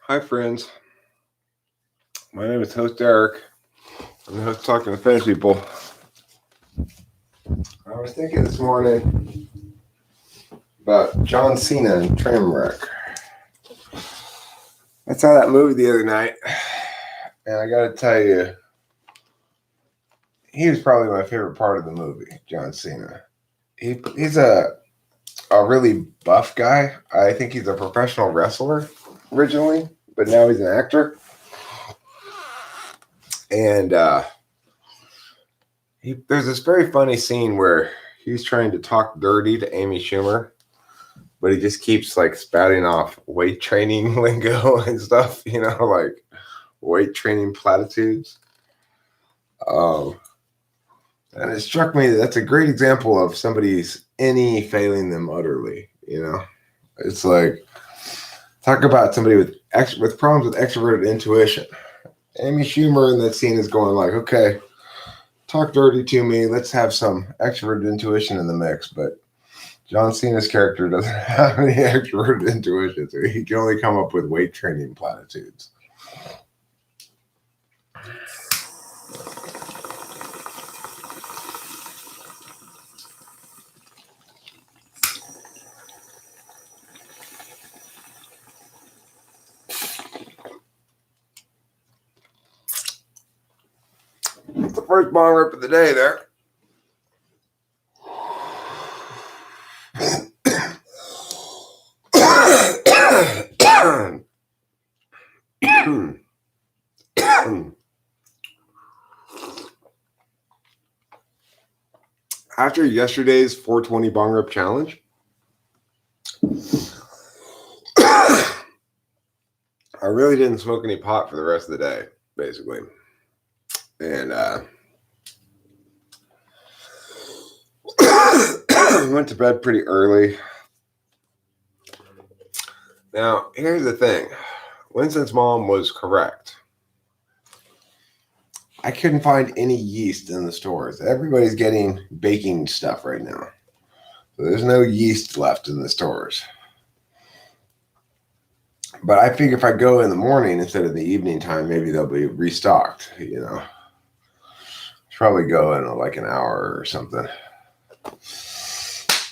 Hi, friends. My name is host Eric. I'm the host talking to Finnish people. I was thinking this morning about John Cena and Trainwreck. I saw that movie the other night, and I got to tell you, he was probably my favorite part of the movie, John Cena. He's a really buff guy. I think he's a professional wrestler originally, but now he's an actor. And there's this very funny scene where he's trying to talk dirty to Amy Schumer, but he just keeps like spouting off weight training lingo and stuff, like weight training platitudes. And it struck me that that's a great example of somebody's failing them utterly. It's like, talk about somebody with problems with extroverted intuition. Amy Schumer in that scene is going like, okay, talk dirty to me. Let's have some extroverted intuition in the mix. But John Cena's character doesn't have any extroverted intuition, so he can only come up with weight training platitudes. It's the first bong rip of the day there. After yesterday's 420 bong rip challenge, I really didn't smoke any pot for the rest of the day, basically. And went to bed pretty early. Now, here's the thing. Winston's mom was correct. I couldn't find any yeast in the stores. Everybody's getting baking stuff right now. So there's no yeast left in the stores. But I figure if I go in the morning instead of the evening time, maybe they'll be restocked, Probably go in like an hour or something.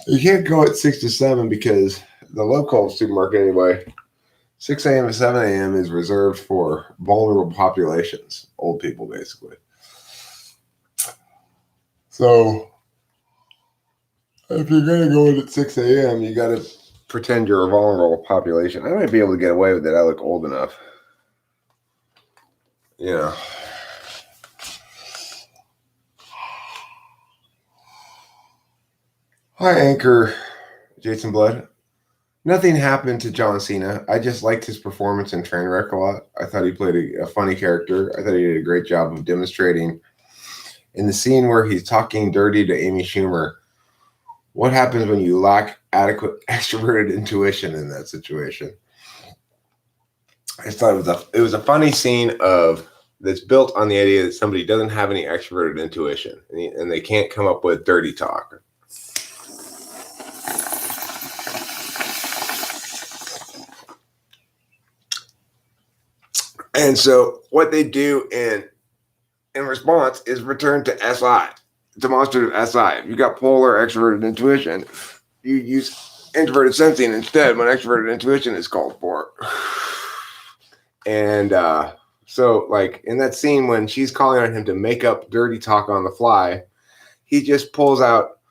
You can't go at 6 to 7 because the local supermarket anyway, 6 a.m. to 7 a.m. is reserved for vulnerable populations, old people basically. So if you're going to go in at 6 a.m., you got to pretend you're a vulnerable population. I might be able to get away with it. I look old enough. Hi, Anchor Jason Blood. Nothing happened to John Cena. I just liked his performance in Trainwreck a lot. I thought he played a funny character. I thought he did a great job of demonstrating in the scene where he's talking dirty to Amy Schumer what happens when you lack adequate extroverted intuition in that situation. I just thought it was a funny scene that's built on the idea that somebody doesn't have any extroverted intuition and they can't come up with dirty talk. And so what they do in response is return to SI, demonstrative SI. If you got polar extroverted intuition, you use introverted sensing instead when extroverted intuition is called for. And so like in that scene when she's calling on him to make up dirty talk on the fly, he just pulls out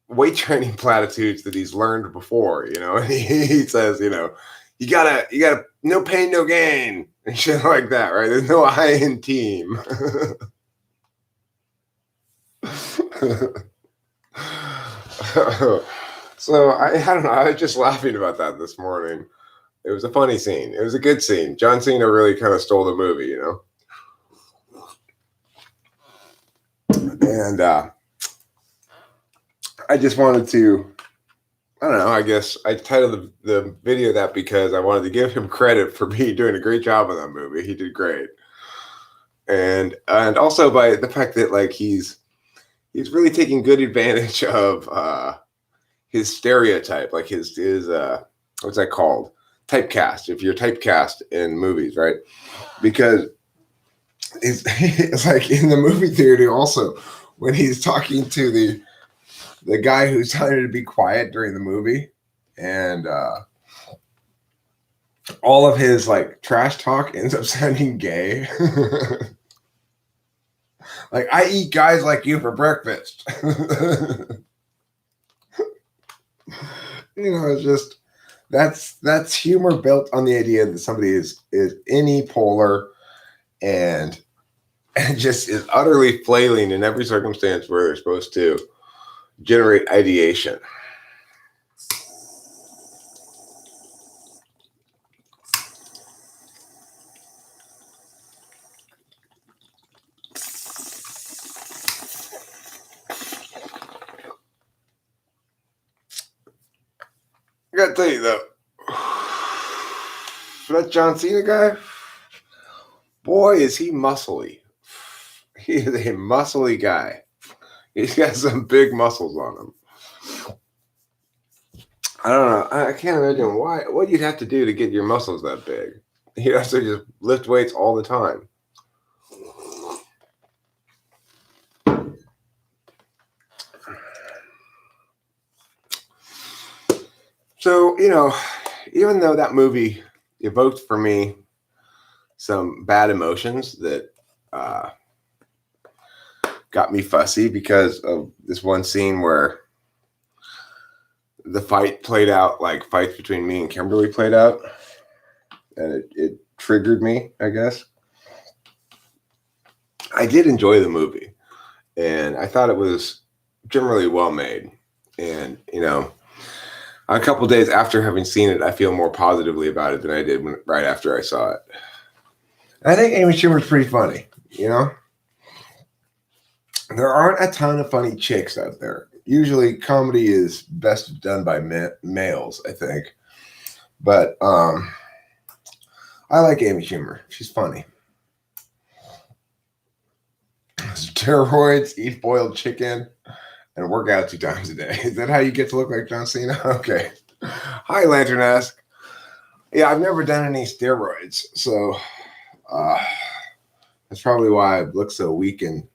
weight training platitudes that he's learned before, and he says, you gotta no pain, no gain and shit like that, right? There's no I in team. So I don't know. I was just laughing about that this morning. It was a funny scene. It was a good scene. John Cena really kind of stole the movie, And I just wanted to, I don't know, I guess I titled the video that because I wanted to give him credit for doing a great job in that movie. He did great. And also by the fact that like he's really taking good advantage of his stereotype, like his what's that called? typecast, if you're typecast in movies, right? Because it's like in the movie theater also, when he's talking to the guy who's telling her to be quiet during the movie, and all of his like trash talk ends up sounding gay. Like, I eat guys like you for breakfast. It's just that's humor built on the idea that somebody is unipolar and just is utterly flailing in every circumstance where they're supposed to generate ideation. I gotta tell you though, that John Cena guy, boy, is he muscly. He is a muscly guy. He's got some big muscles on him. I don't know. I can't imagine what you'd have to do to get your muscles that big. You'd have to just lift weights all the time. So, even though that movie evoked for me some bad emotions that got me fussy because of this one scene where the fight played out like fights between me and Kimberly played out, and it triggered me, I guess. I did enjoy the movie, and I thought it was generally well made. And, a couple days after having seen it, I feel more positively about it than I did right after I saw it. I think Amy Schumer's pretty funny, There aren't a ton of funny chicks out there. Usually comedy is best done by males, I think. But I like Amy Schumer. She's funny. Steroids, eat boiled chicken, and work out 2 times a day. Is that how you get to look like John Cena? Okay. Hi, Lantern-esque. Yeah, I've never done any steroids, so that's probably why I look so weak and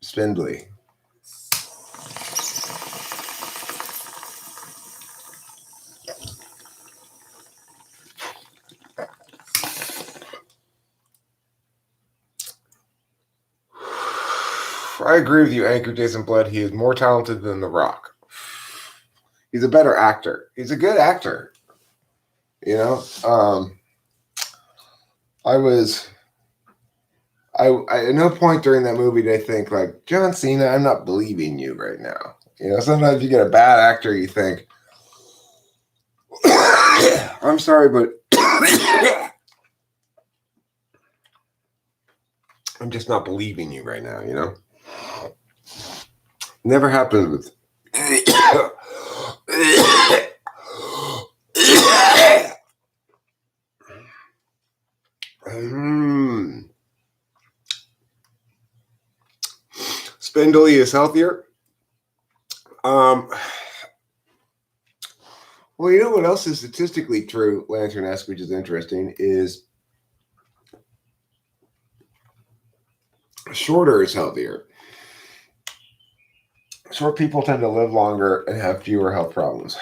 spindly. I agree with you, Anchor Jason Blood. He is more talented than The Rock. He's a better actor. He's a good actor. I at no point during that movie did I think like, John Cena, I'm not believing you right now. Sometimes you get a bad actor, you think, I'm sorry, but I'm just not believing you right now, Never happened with Spindly is healthier. Well, what else is statistically true, Lantern-esque, which is interesting, is shorter is healthier. Short people tend to live longer and have fewer health problems.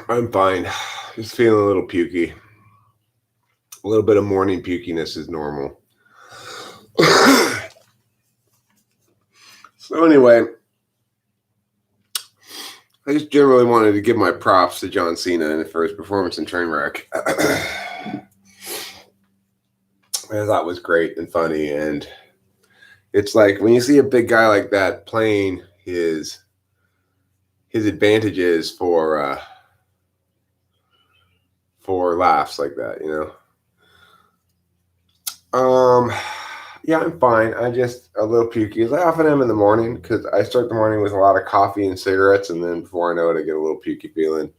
I'm fine. Just feeling a little pukey. A little bit of morning pukiness is normal. So anyway, I just generally wanted to give my props to John Cena for his performance in Trainwreck. I thought it was great and funny, and it's like when you see a big guy like that playing his advantages for laughs like that, Yeah, I'm fine. I just a little pukey. I often am in the morning because I start the morning with a lot of coffee and cigarettes, and then before I know it, I get a little pukey feeling.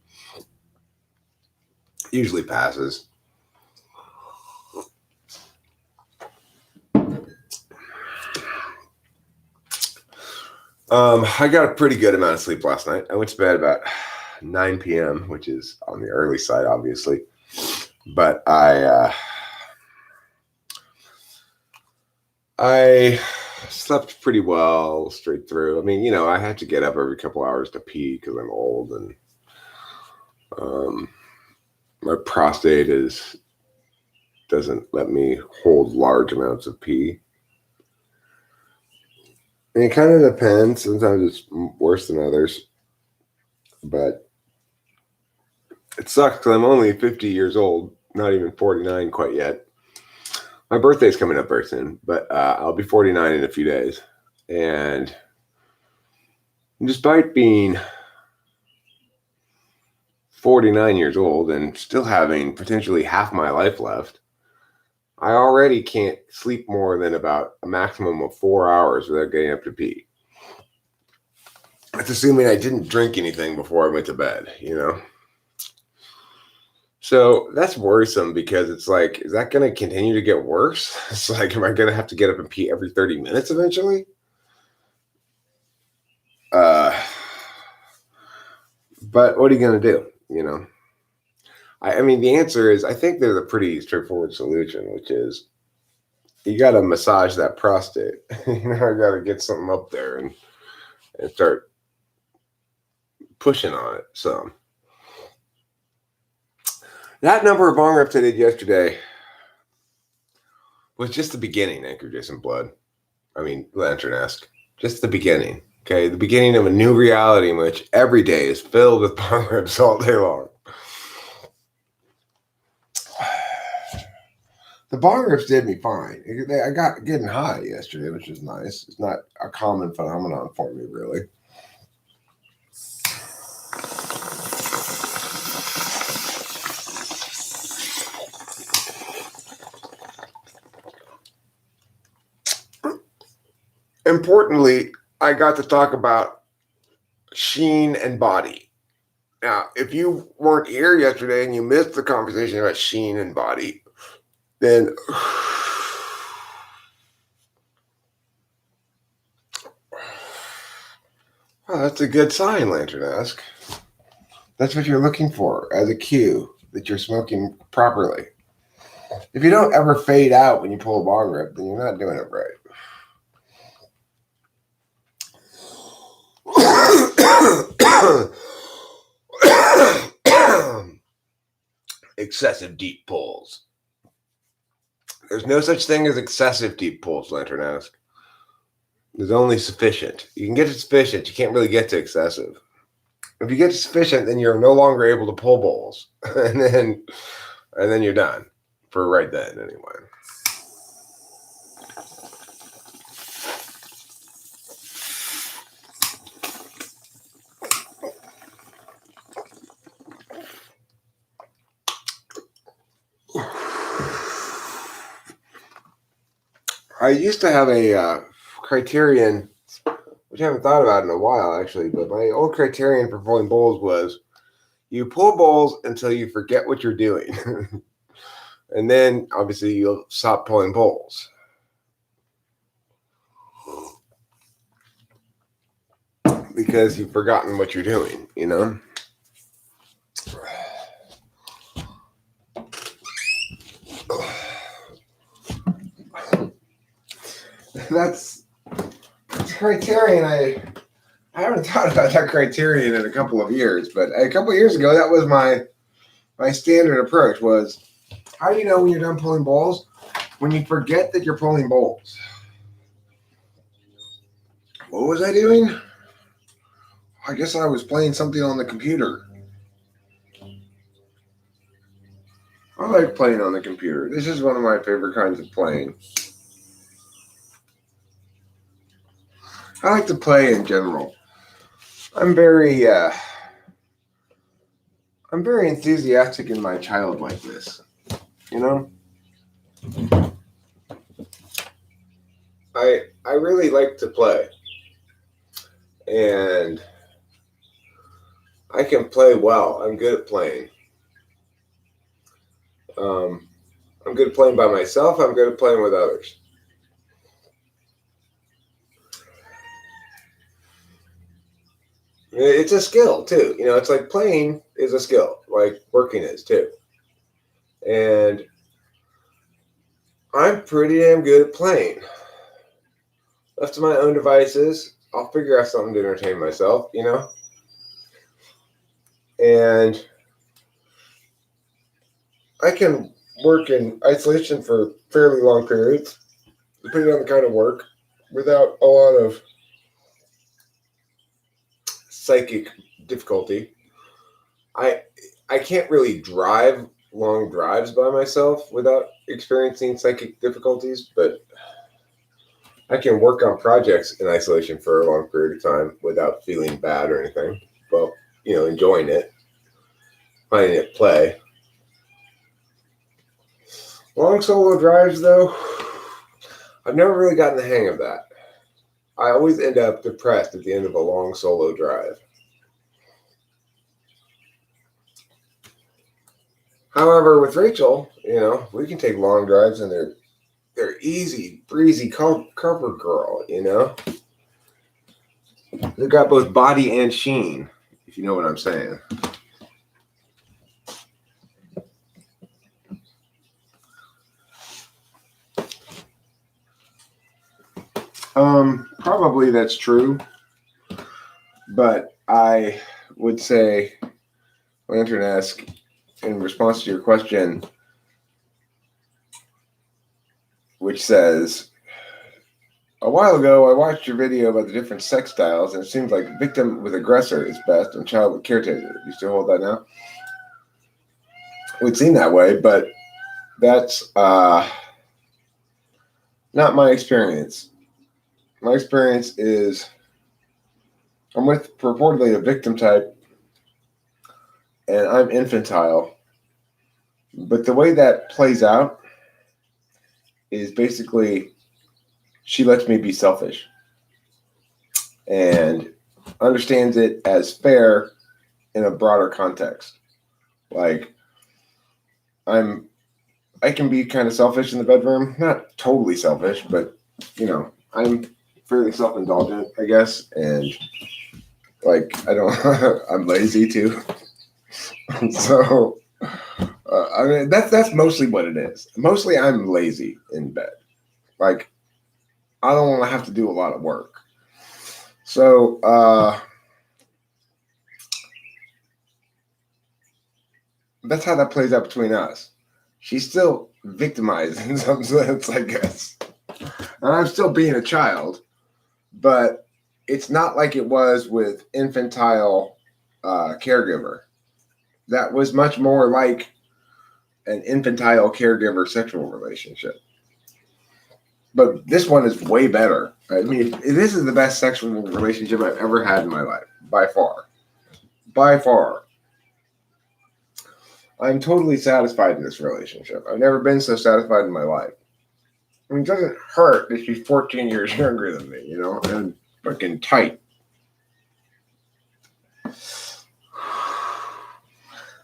Usually passes. I got a pretty good amount of sleep last night. I went to bed about 9 p.m., which is on the early side, obviously. But I slept pretty well straight through. I mean, I had to get up every couple hours to pee because I'm old, and my prostate doesn't let me hold large amounts of pee. And it kind of depends. Sometimes it's worse than others, but it sucks because I'm only 50 years old, not even 49 quite yet. My birthday's coming up very soon, but I'll be 49 in a few days. And despite being 49 years old and still having potentially half my life left, I already can't sleep more than about a maximum of 4 hours without getting up to pee. That's assuming I didn't drink anything before I went to bed, So that's worrisome because it's like, is that going to continue to get worse? It's like, am I going to have to get up and pee every 30 minutes eventually? But what are you going to do? I mean, the answer is, I think there's a pretty straightforward solution, which is you got to massage that prostate. I got to get something up there and start pushing on it. So that number of bong reps I did yesterday was just the beginning, Anchor Jason Blood. I mean, Lantern-esque. Just the beginning. Okay, the beginning of a new reality in which every day is filled with bong rips all day long. The bong rips did me fine. I got getting high yesterday, which is nice. It's not a common phenomenon for me, really. Importantly, I got to talk about sheen and body. Now, if you weren't here yesterday and you missed the conversation about sheen and body, then well, that's a good sign, Lantern-esque. That's what you're looking for as a cue that you're smoking properly. If you don't ever fade out when you pull a bong rip, then you're not doing it right. Excessive deep pulls. There's no such thing as excessive deep pulls, Lantern-esque. There's only sufficient. You can get to sufficient. You can't really get to excessive. If you get to sufficient, then you're no longer able to pull bowls, and then you're done for right then, anyway. I used to have a criterion, which I haven't thought about in a while, actually, but my old criterion for pulling bowls was you pull bowls until you forget what you're doing. And then, obviously, you'll stop pulling bowls. Because you've forgotten what you're doing, That's criterion. I haven't thought about that criterion in a couple of years, but a couple of years ago, that was my standard approach was, how do you know when you're done pulling bowls? When you forget that you're pulling bowls. What was I doing? I guess I was playing something on the computer. I like playing on the computer. This is one of my favorite kinds of playing. I like to play in general. I'm very enthusiastic in my childlikeness, I really like to play, and I can play well. I'm good at playing. I'm good at playing by myself. I'm good at playing with others. It's a skill too. It's like playing is a skill, like working is too. And I'm pretty damn good at playing. Left to my own devices, I'll figure out something to entertain myself, And I can work in isolation for fairly long periods, depending on the kind of work, without a lot of psychic difficulty. I can't really drive long drives by myself without experiencing psychic difficulties, but I can work on projects in isolation for a long period of time without feeling bad or anything. Well, enjoying it, finding it play. Long solo drives, though, I've never really gotten the hang of that. I always end up depressed at the end of a long solo drive. However, with Rachel, we can take long drives and they're easy, breezy, cover girl, They've got both body and sheen, if you know what I'm saying. Probably that's true, but I would say, Lantern-esque, in response to your question, which says, a while ago, I watched your video about the different sex styles, and it seems like victim with aggressor is best and child with caretaker. You still hold that now? It would seem that way, but that's not my experience. My experience is I'm with purportedly a victim type, and I'm infantile. But the way that plays out is basically she lets me be selfish and understands it as fair in a broader context. Like, I can be kind of selfish in the bedroom, not totally selfish, but I'm fairly self-indulgent, I guess, and like I'm lazy too. So I mean that's mostly what it is. Mostly I'm lazy in bed. Like, I don't want to have to do a lot of work. So that's how that plays out between us. She's still victimized in some sense, I guess. And I'm still being a child, but it's not like it was with infantile caregiver. That was much more like an infantile caregiver sexual relationship. But this one is way better. I mean, this is the best sexual relationship I've ever had in my life, by far. By far. I'm totally satisfied in this relationship. I've never been so satisfied in my life. I mean, it doesn't hurt that she's 14 years younger than me, and fucking tight.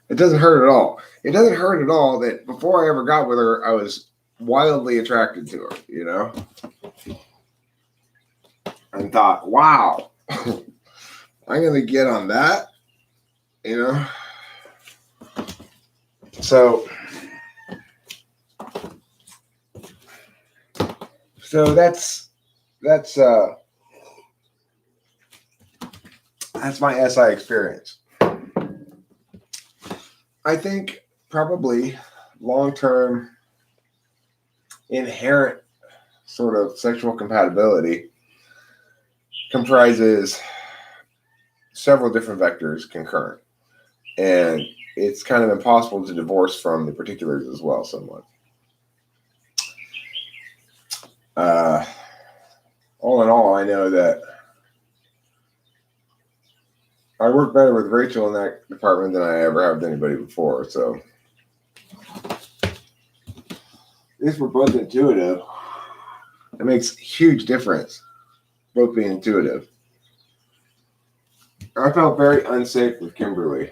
It doesn't hurt at all. It doesn't hurt at all that before I ever got with her, I was wildly attracted to her, and thought, wow, I'm going to get on that, So that's my SI experience. I think probably long-term inherent sort of sexual compatibility comprises several different vectors concurrent, and it's kind of impossible to divorce from the particulars as well somewhat. All in all, I know that I work better with Rachel in that department than I ever have with anybody before. So at least we're both intuitive. It makes a huge difference, both being intuitive. I felt very unsafe with Kimberly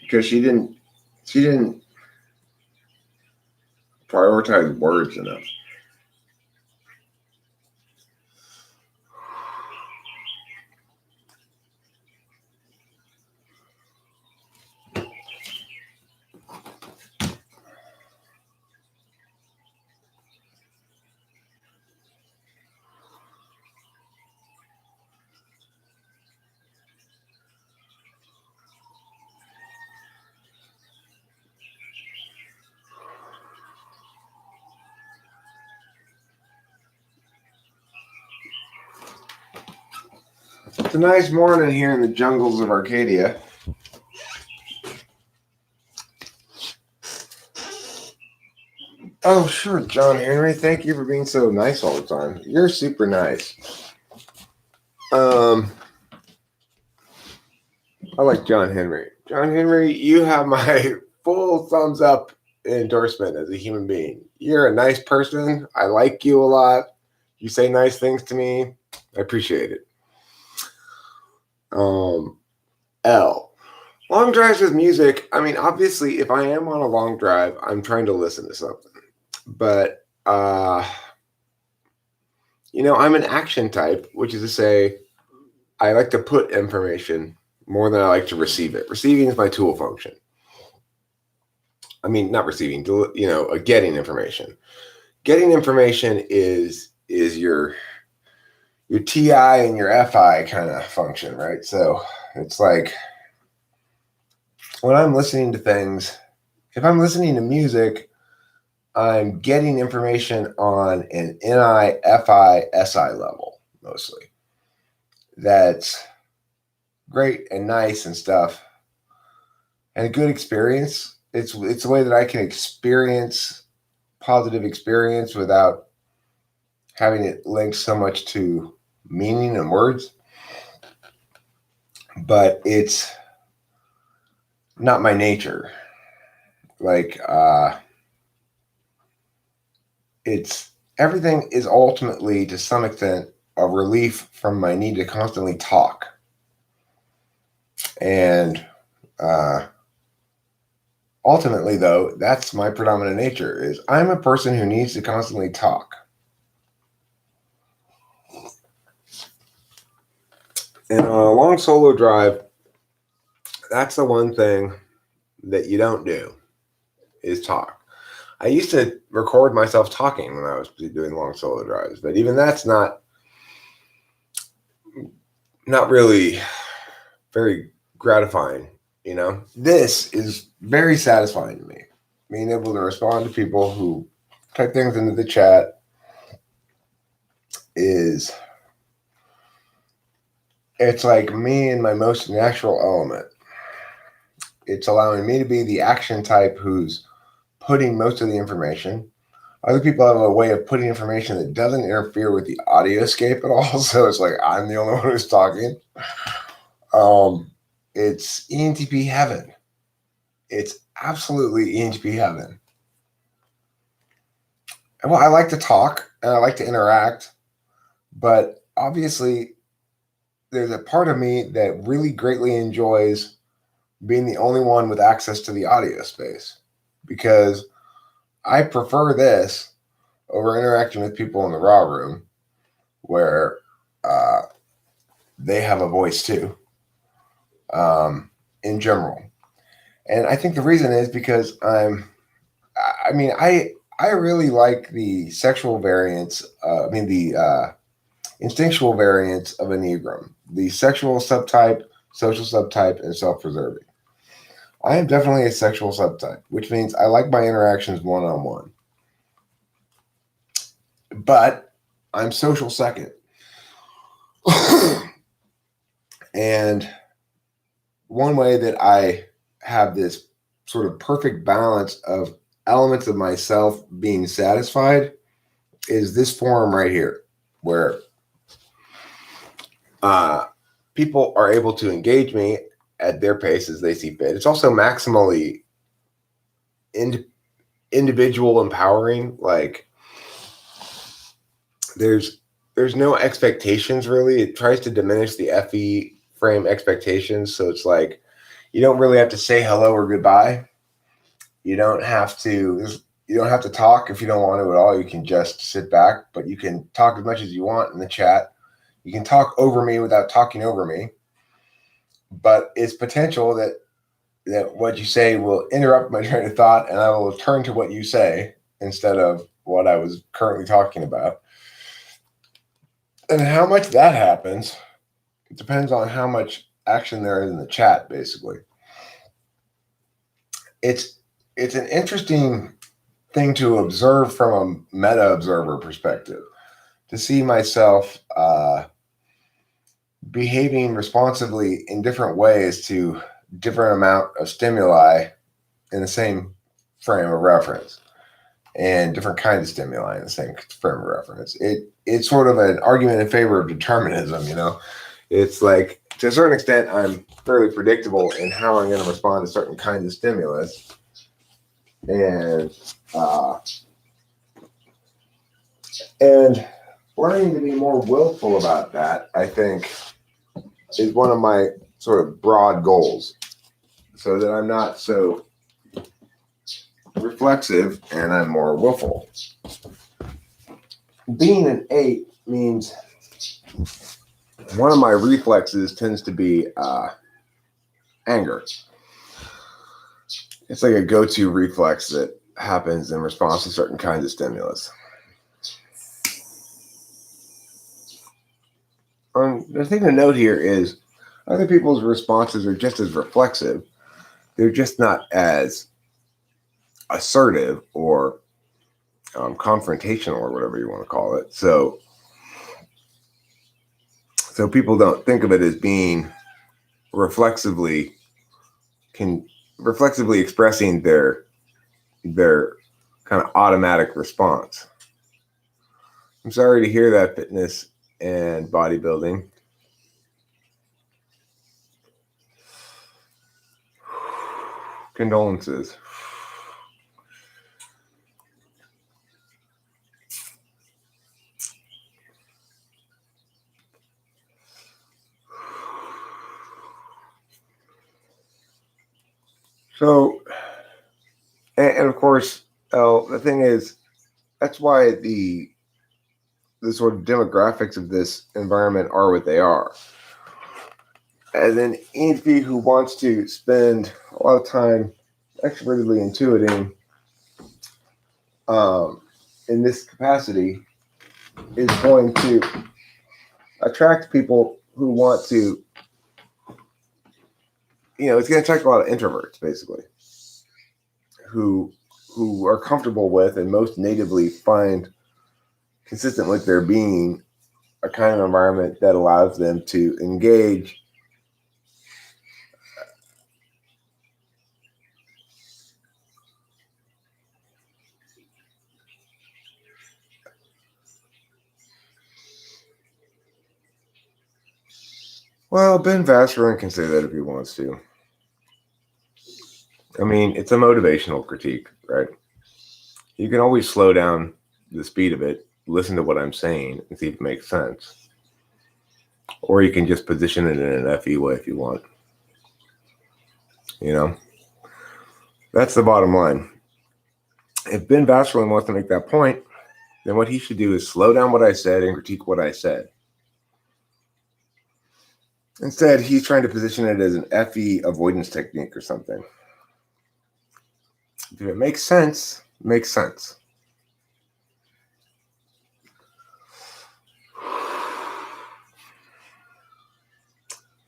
because she didn't prioritize words enough. It's a nice morning here in the jungles of Arcadia. Oh, sure, John Henry. Thank you for being so nice all the time. You're super nice. I like John Henry. John Henry, you have my full thumbs up endorsement as a human being. You're a nice person. I like you a lot. You say nice things to me. I appreciate it. L. Long drives with music. I mean, obviously, if I am on a long drive, I'm trying to listen to something. But, you know, I'm an action type, which is to say, I like to put information more than I like to receive it. Receiving is my tool function. I mean, not receiving, you know, getting information. Getting information is your TI and your FI kind of function, right? So it's like when I'm listening to things, if I'm listening to music, I'm getting information on an NI, FI, SI level mostly. That's great and nice and stuff, and a good experience. It's a way that I can experience positive experience without having it linked so much to meaning and words. But it's not my nature. Like, it's everything is ultimately, to some extent, a relief from my need to constantly talk. And ultimately, though, that's my predominant nature, is I'm a person who needs to constantly talk. And on a long solo drive, that's the one thing that you don't do, is talk. I used to record myself talking when I was doing long solo drives, but even that's not really very gratifying, you know? This is very satisfying to me. Being able to respond to people who type things into the chat it's like me in my most natural element. It's allowing me to be the action type who's putting most of the information. Other people have a way of putting information that doesn't interfere with the audioscape at all. So it's like I'm the only one who's talking. It's ENTP heaven. It's absolutely ENTP heaven. Well, I like to talk and I like to interact, but obviously there's a part of me that really greatly enjoys being the only one with access to the audio space, because I prefer this over interacting with people in the raw room where they have a voice too, in general. And I think the reason is because I really like the sexual variants, the instinctual variants of Enneagram, the sexual subtype, social subtype, and self-preserving. I am definitely a sexual subtype, which means I like my interactions one-on-one. But I'm social second. And one way that I have this sort of perfect balance of elements of myself being satisfied is this forum right here, where people are able to engage me at their pace as they see fit. It's also maximally individual empowering. Like, there's no expectations really. It tries to diminish the FE frame expectations. So it's like you don't really have to say hello or goodbye. You don't have to talk if you don't want to at all. You can just sit back, but you can talk as much as you want in the chat. You can talk over me without talking over me. But it's potential that what you say will interrupt my train of thought, and I will turn to what you say instead of what I was currently talking about. And how much that happens, it depends on how much action there is in the chat, basically. It's an interesting thing to observe from a meta observer perspective, to see myself behaving responsively in different ways to different amount of stimuli in the same frame of reference, and different kinds of stimuli in the same frame of reference. It's sort of an argument in favor of determinism, you know. It's like, to a certain extent, I'm fairly predictable in how I'm going to respond to certain kinds of stimulus. And learning to be more willful about that, I think, is one of my sort of broad goals, so that I'm not so reflexive and I'm more willful. Being an 8 means one of my reflexes tends to be anger. It's like a go-to reflex that happens in response to certain kinds of stimulus. The thing to note here is other people's responses are just as reflexive. They're just not as assertive or confrontational, or whatever you want to call it. So people don't think of it as being reflexively expressing their kind of automatic response. I'm sorry to hear that, fitness and bodybuilding. Condolences. So, and of course, the thing is, that's why the sort of demographics of this environment are what they are. As an ENFP who wants to spend a lot of time extrovertedly intuiting in this capacity, is going to attract people who want to, it's going to attract a lot of introverts, basically, who are comfortable with and most natively find consistent with their being a kind of environment that allows them to engage Well, Ben Vacheron can say that if he wants to. I mean, it's a motivational critique, right? You can always slow down the speed of it, listen to what I'm saying, and see if it makes sense. Or you can just position it in an FE way if you want. That's the bottom line. If Ben Vacheron wants to make that point, then what he should do is slow down what I said and critique what I said. Instead, he's trying to position it as an FE avoidance technique or something. If it makes sense, it makes sense.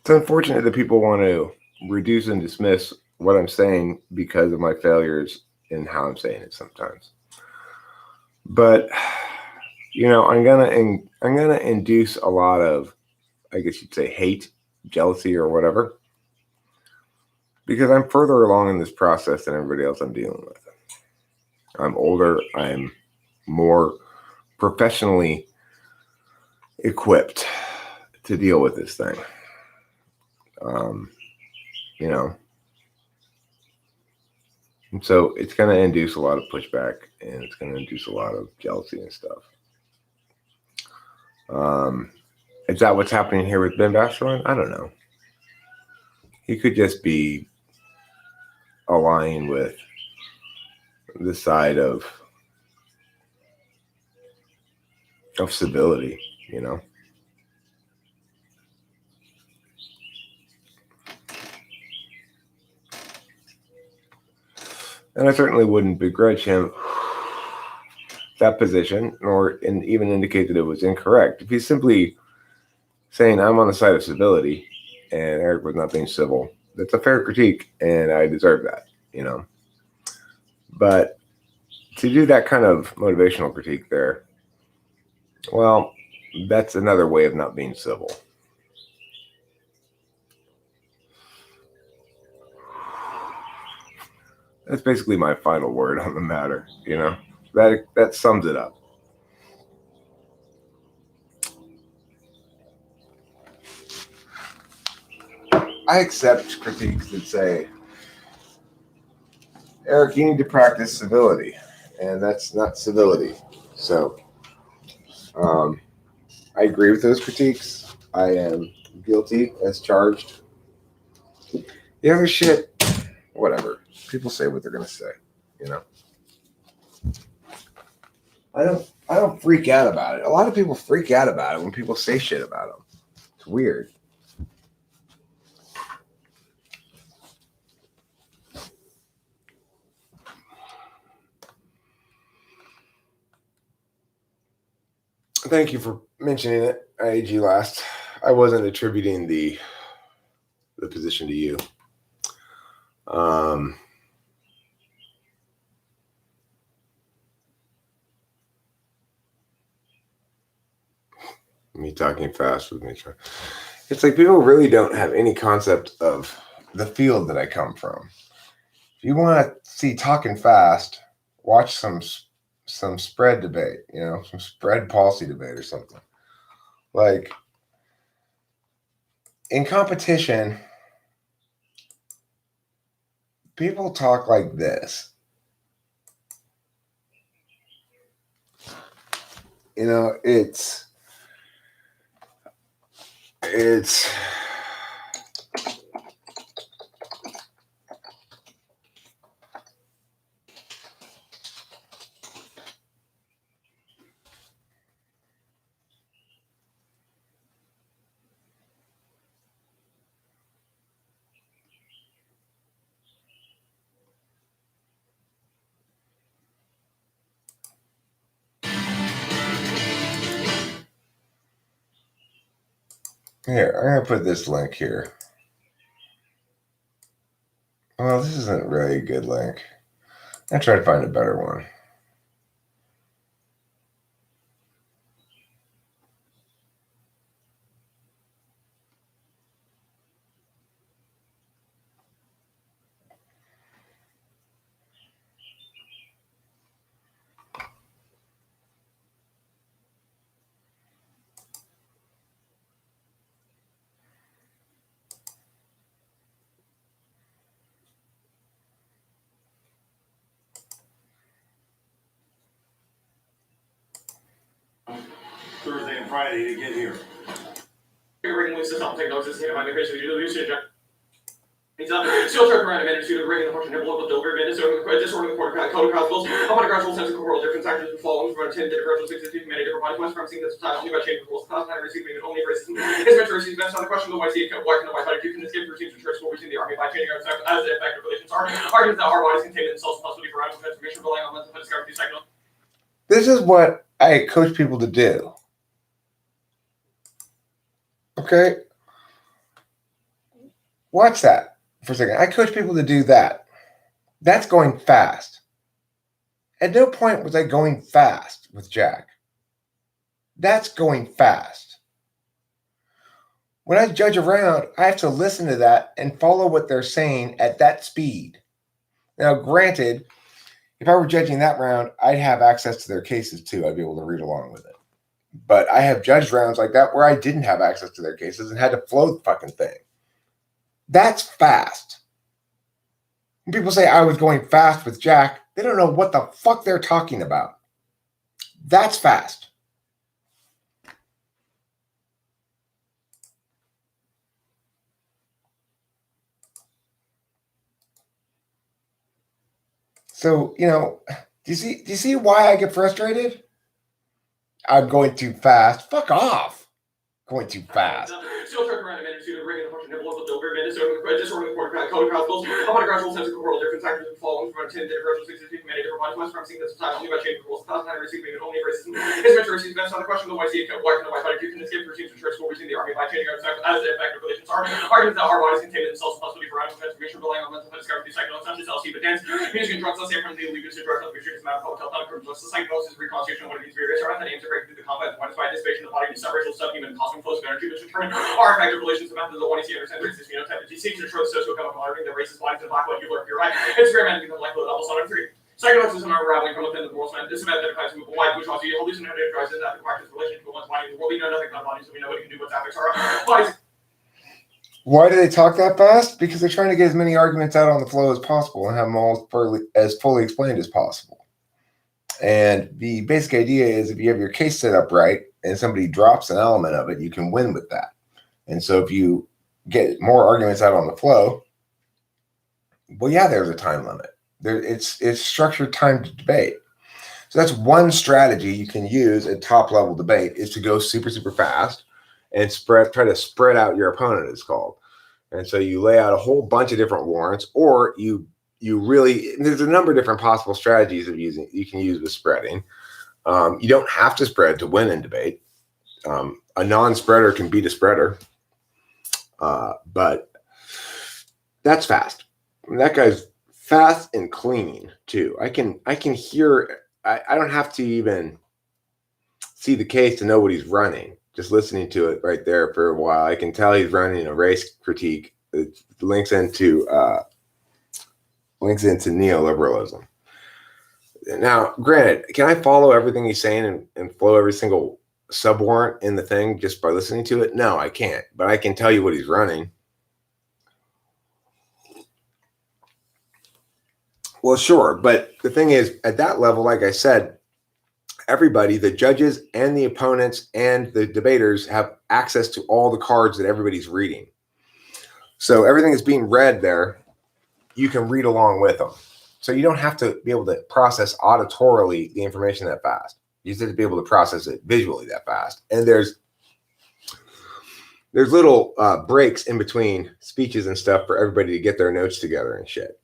It's unfortunate that people want to reduce and dismiss what I'm saying because of my failures in how I'm saying it sometimes. But I'm gonna induce a lot of, I guess you'd say, hate, jealousy, or whatever, because I'm further along in this process than everybody else I'm dealing with. I'm older. I'm more professionally equipped to deal with this thing. And so it's going to induce a lot of pushback, and it's going to induce a lot of jealousy and stuff. Is that what's happening here with Ben Basteron? I don't know. He could just be aligning with the side of civility, you know. And I certainly wouldn't begrudge him that position, nor even indicate that it was incorrect. If he's simply saying, I'm on the side of civility, and Eric was not being civil, that's a fair critique, and I deserve that, you know. But to do that kind of motivational critique there, well, that's another way of not being civil. That's basically my final word on the matter, you know. That sums it up. I accept critiques that say, Eric, you need to practice civility, and that's not civility. So, I agree with those critiques. I am guilty as charged. The other shit, whatever. People say what they're gonna say, you know. I don't freak out about it. A lot of people freak out about it when people say shit about them. It's weird. Thank you for mentioning it, IAG last. I wasn't attributing the position to you. Me talking fast with me. It's like people really don't have any concept of the field that I come from. If you want to see talking fast, watch some spread debate, you know, some spread policy debate or something. Like in competition, people talk like this. You know, it's here, I'm going to put this link here. Well, this isn't really a good link. I'll try to find a better one. Thursday and Friday to get here. Ring Lucy's not take notes. This is my immigration due to usage. Still turn around a minute to the ring and the portion of local delivery minutes or disorder the code of bills. Upon a gradual sense of corporal difference, actors will follow from 10 different gradual 60 many different bodies. West from seeing this time only by changing rules. Class time receiving only racism. His mentor receives best on the question of why see why can the white body do can escape routines and tricks will within the army by changing as effective relations are. Arguments that our bodies contain in themselves possibility for radical transformation relying on mental discovery cycle. This is what I coach people to do. Okay? Watch that for a second. I coach people to do that. That's going fast. At no point was I going fast with Jack. That's going fast. When I judge a round, I have to listen to that and follow what they're saying at that speed. Now, granted, if I were judging that round, I'd have access to their cases too. I'd be able to read along with it. But I have judged rounds like that where I didn't have access to their cases and had to flow the fucking thing. That's fast. When people say I was going fast with Jack, they don't know what the fuck they're talking about. That's fast. So, do you see why I get frustrated? I'm going too fast. Fuck off. Going too fast. Still turn around a minute to the ring and the function of local doper minutes or disorderly code crossbills. Upon a gradual sense of control, different factors and following from 10 different virtual 60 many different bodies must from seeing this time only by changing the rules. 1,000 receiving only racism is meant to receive best on the question of why see why can the white body can escape for teams to choice between the army by changing our as the effective relations are. Arguments that our bodies contain in themselves possibility for radical transformation relying on mental discovery through psychedelics such as LSD, but dance, music, and drugs, let's say from the illegal to drugs, which is matter of health, not criminal justice, psychedelics is reconstitution of one of these various are that aims to break through the combat and by anticipation of the body and separation of subhuman cosmic flows of energy which determine our effective relations to methods of one see understand races phenotype and seeks to show the socio-chemical ordering that races bodies and black white you look your right. Experimenting with like level on 3. Psychedelics is unraveling from within the world's mind. This event identifies with wide bourgeoisie, hallucinatory drives in that practice relationship with one's body in the world. We know nothing about bodies, so we know what we can do, what's affects our bodies. Why do they talk that fast? Because they're trying to get as many arguments out on the flow as possible and have them all as fully explained as possible. And the basic idea is if you have your case set up right and somebody drops an element of it, you can win with that. And so if you get more arguments out on the flow, well, yeah, there's a time limit. It's structured time to debate. So that's one strategy you can use at top level debate is to go super, super fast and try to spread out your opponent, it's called. And so you lay out a whole bunch of different warrants, or you really, there's a number of different possible strategies of you can use with spreading. You don't have to spread to win in debate. A non-spreader can beat a spreader, but that's fast. I mean, that guy's fast and clean too. I can hear. I don't have to even see the case to know what he's running. Just listening to it right there for a while, I can tell he's running a race critique that links into neoliberalism. Now, granted, can I follow everything he's saying and flow every single subwarrant in the thing just by listening to it? No, I can't. But I can tell you what he's running. Well, sure. But the thing is, at that level, like I said, everybody, the judges and the opponents and the debaters have access to all the cards that everybody's reading. So everything that's being read there, you can read along with them. So you don't have to be able to process auditorily the information that fast. You just have to be able to process it visually that fast. And there's little breaks in between speeches and stuff for everybody to get their notes together and shit.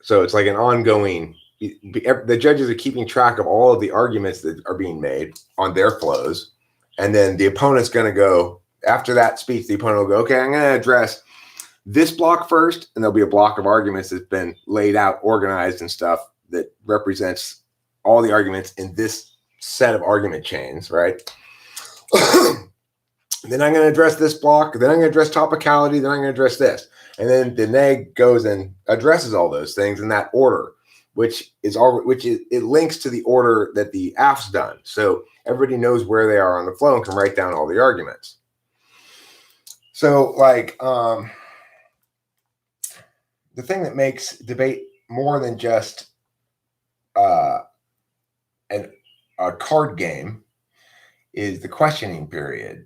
So it's like an ongoing, the judges are keeping track of all of the arguments that are being made on their flows. And then the opponent's going to go, after that speech, the opponent will go, okay, I'm going to address this block first. And there'll be a block of arguments that's been laid out, organized and stuff that represents all the arguments in this set of argument chains, right? Then I'm going to address this block. Then I'm going to address topicality. Then I'm going to address this. And then the neg goes and addresses all those things in that order, which it links to the order that the AF's done. So everybody knows where they are on the flow and can write down all the arguments. So like the thing that makes debate more than just a card game is the questioning period,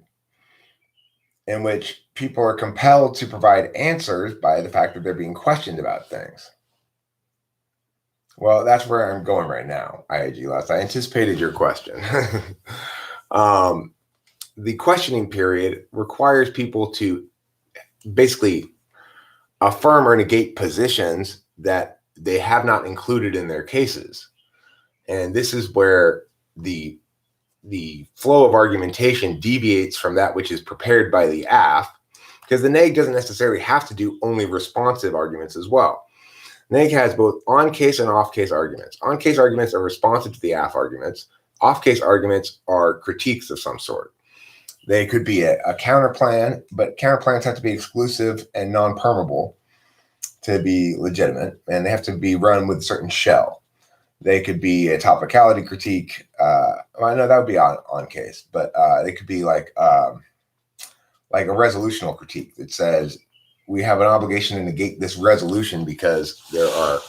in which people are compelled to provide answers by the fact that they're being questioned about things. Well, that's where I'm going right now, IAG Last. I anticipated your question. The questioning period requires people to basically affirm or negate positions that they have not included in their cases. And this is where the flow of argumentation deviates from that which is prepared by the AF, because the neg doesn't necessarily have to do only responsive arguments as well. Neg has both on-case and off-case arguments. On-case arguments are responsive to the AF arguments. Off-case arguments are critiques of some sort. They could be a counterplan, but counterplans have to be exclusive and non-permeable to be legitimate, and they have to be run with a certain shell. They could be a topicality critique. Well, I know that would be on case, but they could be like a resolutional critique that says we have an obligation to negate this resolution because there are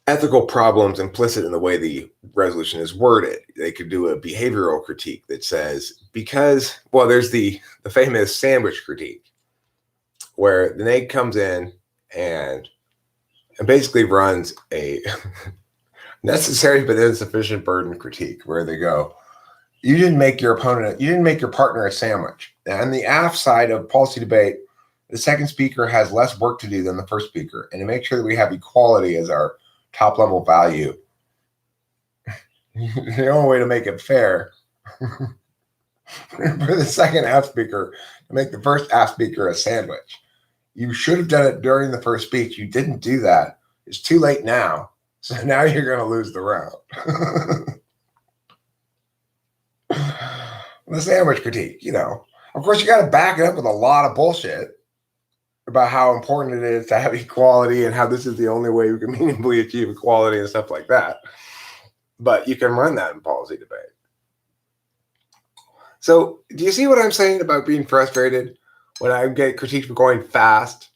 ethical problems implicit in the way the resolution is worded. They could do a behavioral critique that says there's the famous sandwich critique where the neg comes in and and basically runs a necessary but insufficient burden critique where they go, you didn't make your partner a sandwich. And the aft side of policy debate, the second speaker has less work to do than the first speaker. And to make sure that we have equality as our top level value, the only way to make it fair for the second aft speaker to make the first aft speaker a sandwich. You should have done it during the first speech. You didn't do that. It's too late now. So now you're going to lose the round. The sandwich critique, Of course, you got to back it up with a lot of bullshit about how important it is to have equality and how this is the only way we can meaningfully achieve equality and stuff like that. But you can run that in policy debate. So do you see what I'm saying about being frustrated when I get critiqued for going fast?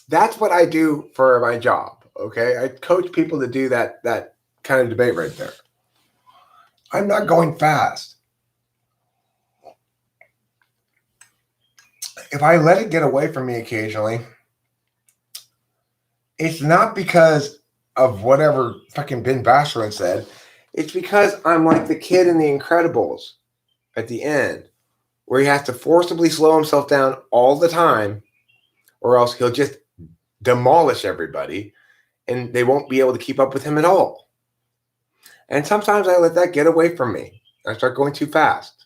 That's what I do for my job, okay? I coach people to do that kind of debate right there. I'm not going fast. If I let it get away from me occasionally, it's not because of whatever fucking Ben Bacheron said. It's because I'm like the kid in The Incredibles at the end, where he has to forcibly slow himself down all the time, or else he'll just demolish everybody and they won't be able to keep up with him at all. And sometimes I let that get away from me. I start going too fast.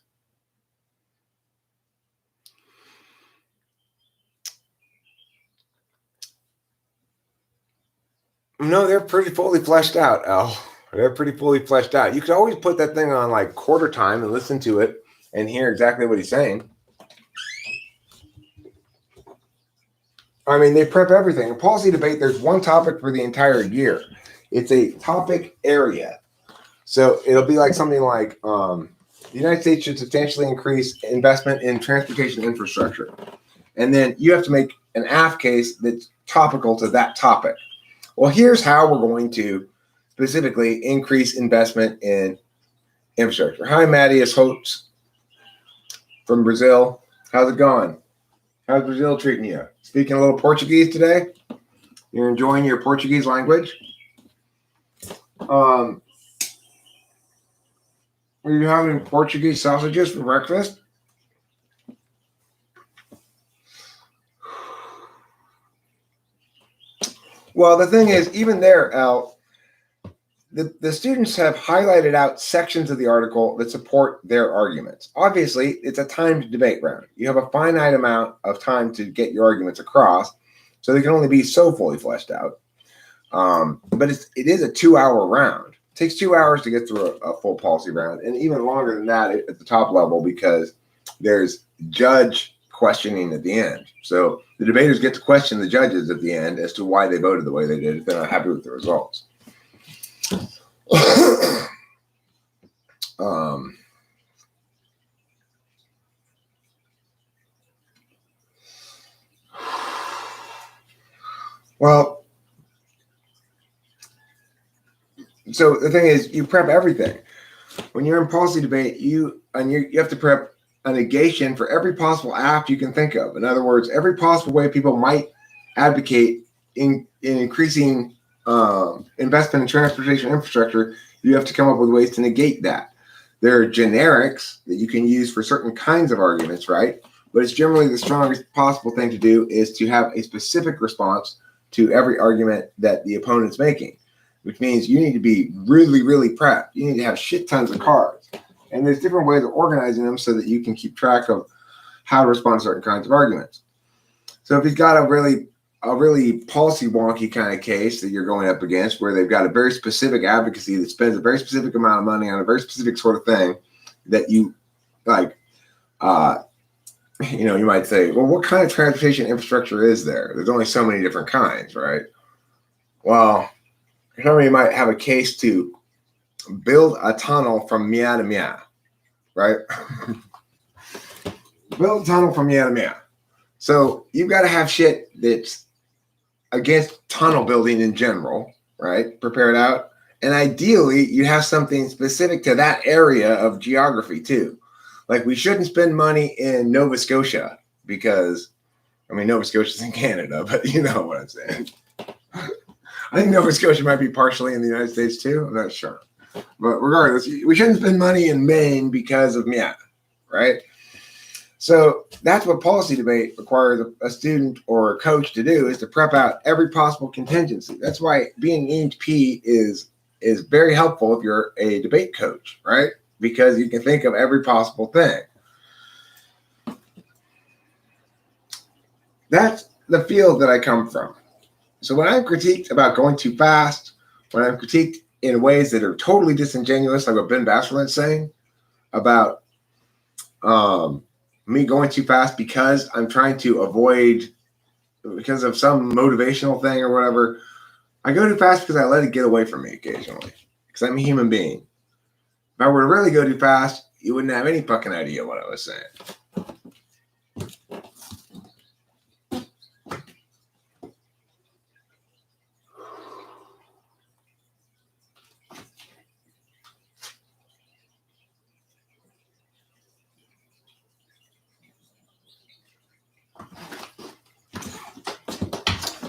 No, they're pretty fully fleshed out, Al. They're pretty fully fleshed out. You could always put that thing on like quarter time and listen to it and hear exactly what he's saying. I mean, they prep everything. In policy debate, there's one topic for the entire year. It's a topic area. So it'll be like something like the United States should substantially increase investment in transportation infrastructure. And then you have to make an aft case that's topical to that topic. Well, here's how we're going to specifically increase investment in infrastructure. Hi, Mattias Holtz from Brazil. How's it going? How's Brazil treating you? Speaking a little Portuguese today? You're enjoying your Portuguese language? Are you having Portuguese sausages for breakfast? Well, the thing is, even there, Al, the students have highlighted out sections of the article that support their arguments. Obviously, it's a timed debate round. You have a finite amount of time to get your arguments across, so they can only be so fully fleshed out. But it is a 2-hour round. It takes 2 hours to get through a full policy round, and even longer than that at the top level because there's judge questioning at the end. So the debaters get to question the judges at the end as to why they voted the way they did if they're not happy with the results. Well, so the thing is, you prep everything. When you're in policy debate, you have to prep a negation for every possible act you can think of. In other words, every possible way people might advocate in increasing investment in transportation infrastructure, you have to come up with ways to negate that. There are generics that you can use for certain kinds of arguments, right? But it's generally the strongest possible thing to do is to have a specific response to every argument that the opponent's making, which means you need to be really, really prepped. You need to have shit tons of cards. And there's different ways of organizing them so that you can keep track of how to respond to certain kinds of arguments. So if he's got a really policy wonky kind of case that you're going up against where they've got a very specific advocacy that spends a very specific amount of money on a very specific sort of thing that you like, you might say, well, what kind of transportation infrastructure is there? There's only so many different kinds, right? Well, somebody might have a case to build a tunnel from Mia to Mia, right? Build a tunnel from Mia to Mia. So you've got to have shit that's against tunnel building in general, right? Prepared out. And ideally, you have something specific to that area of geography too. Like we shouldn't spend money in Nova Scotia because, Nova Scotia's in Canada, but you know what I'm saying. I think Nova Scotia might be partially in the United States too. I'm not sure. But regardless, we shouldn't spend money in Maine because of yeah, right? So that's what policy debate requires a student or a coach to do, is to prep out every possible contingency. That's why being an EHP is very helpful if you're a debate coach, right? Because you can think of every possible thing. That's the field that I come from. So when I'm critiqued about going too fast, when I'm critiqued in ways that are totally disingenuous, like what Ben Basterland's saying about me going too fast because I'm trying to avoid, because of some motivational thing or whatever, I go too fast because I let it get away from me occasionally, because I'm a human being. If I were to really go too fast, you wouldn't have any fucking idea what I was saying.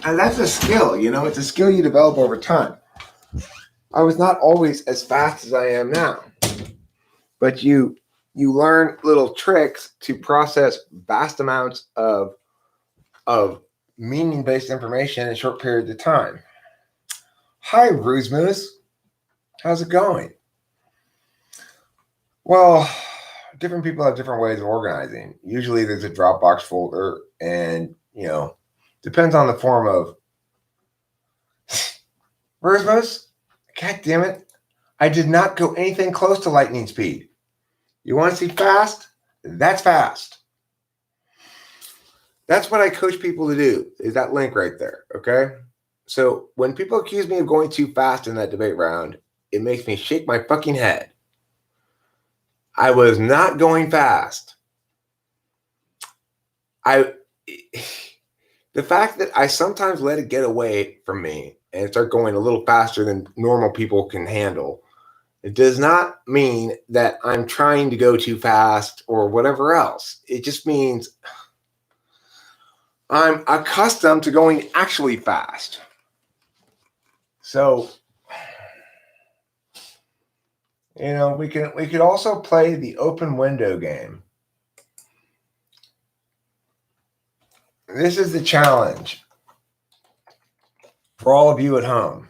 And that's a skill, you know, it's a skill you develop over time. I was not always as fast as I am now, but you learn little tricks to process vast amounts of meaning-based information in short periods of time. Hi, Roosmoose. How's it going? Well, different people have different ways of organizing. Usually there's a Dropbox folder, and, you know, depends on the form of Roosmoose. God damn it. I did not go anything close to lightning speed. You want to see fast? That's fast. That's what I coach people to do, is that link right there, okay? So when people accuse me of going too fast in that debate round, it makes me shake my fucking head. I was not going fast. The fact that I sometimes let it get away from me and start going a little faster than normal people can handle, it does not mean that I'm trying to go too fast or whatever else. It just means I'm accustomed to going actually fast. So, you know, we could also play the open window game. This is the challenge for all of you at home.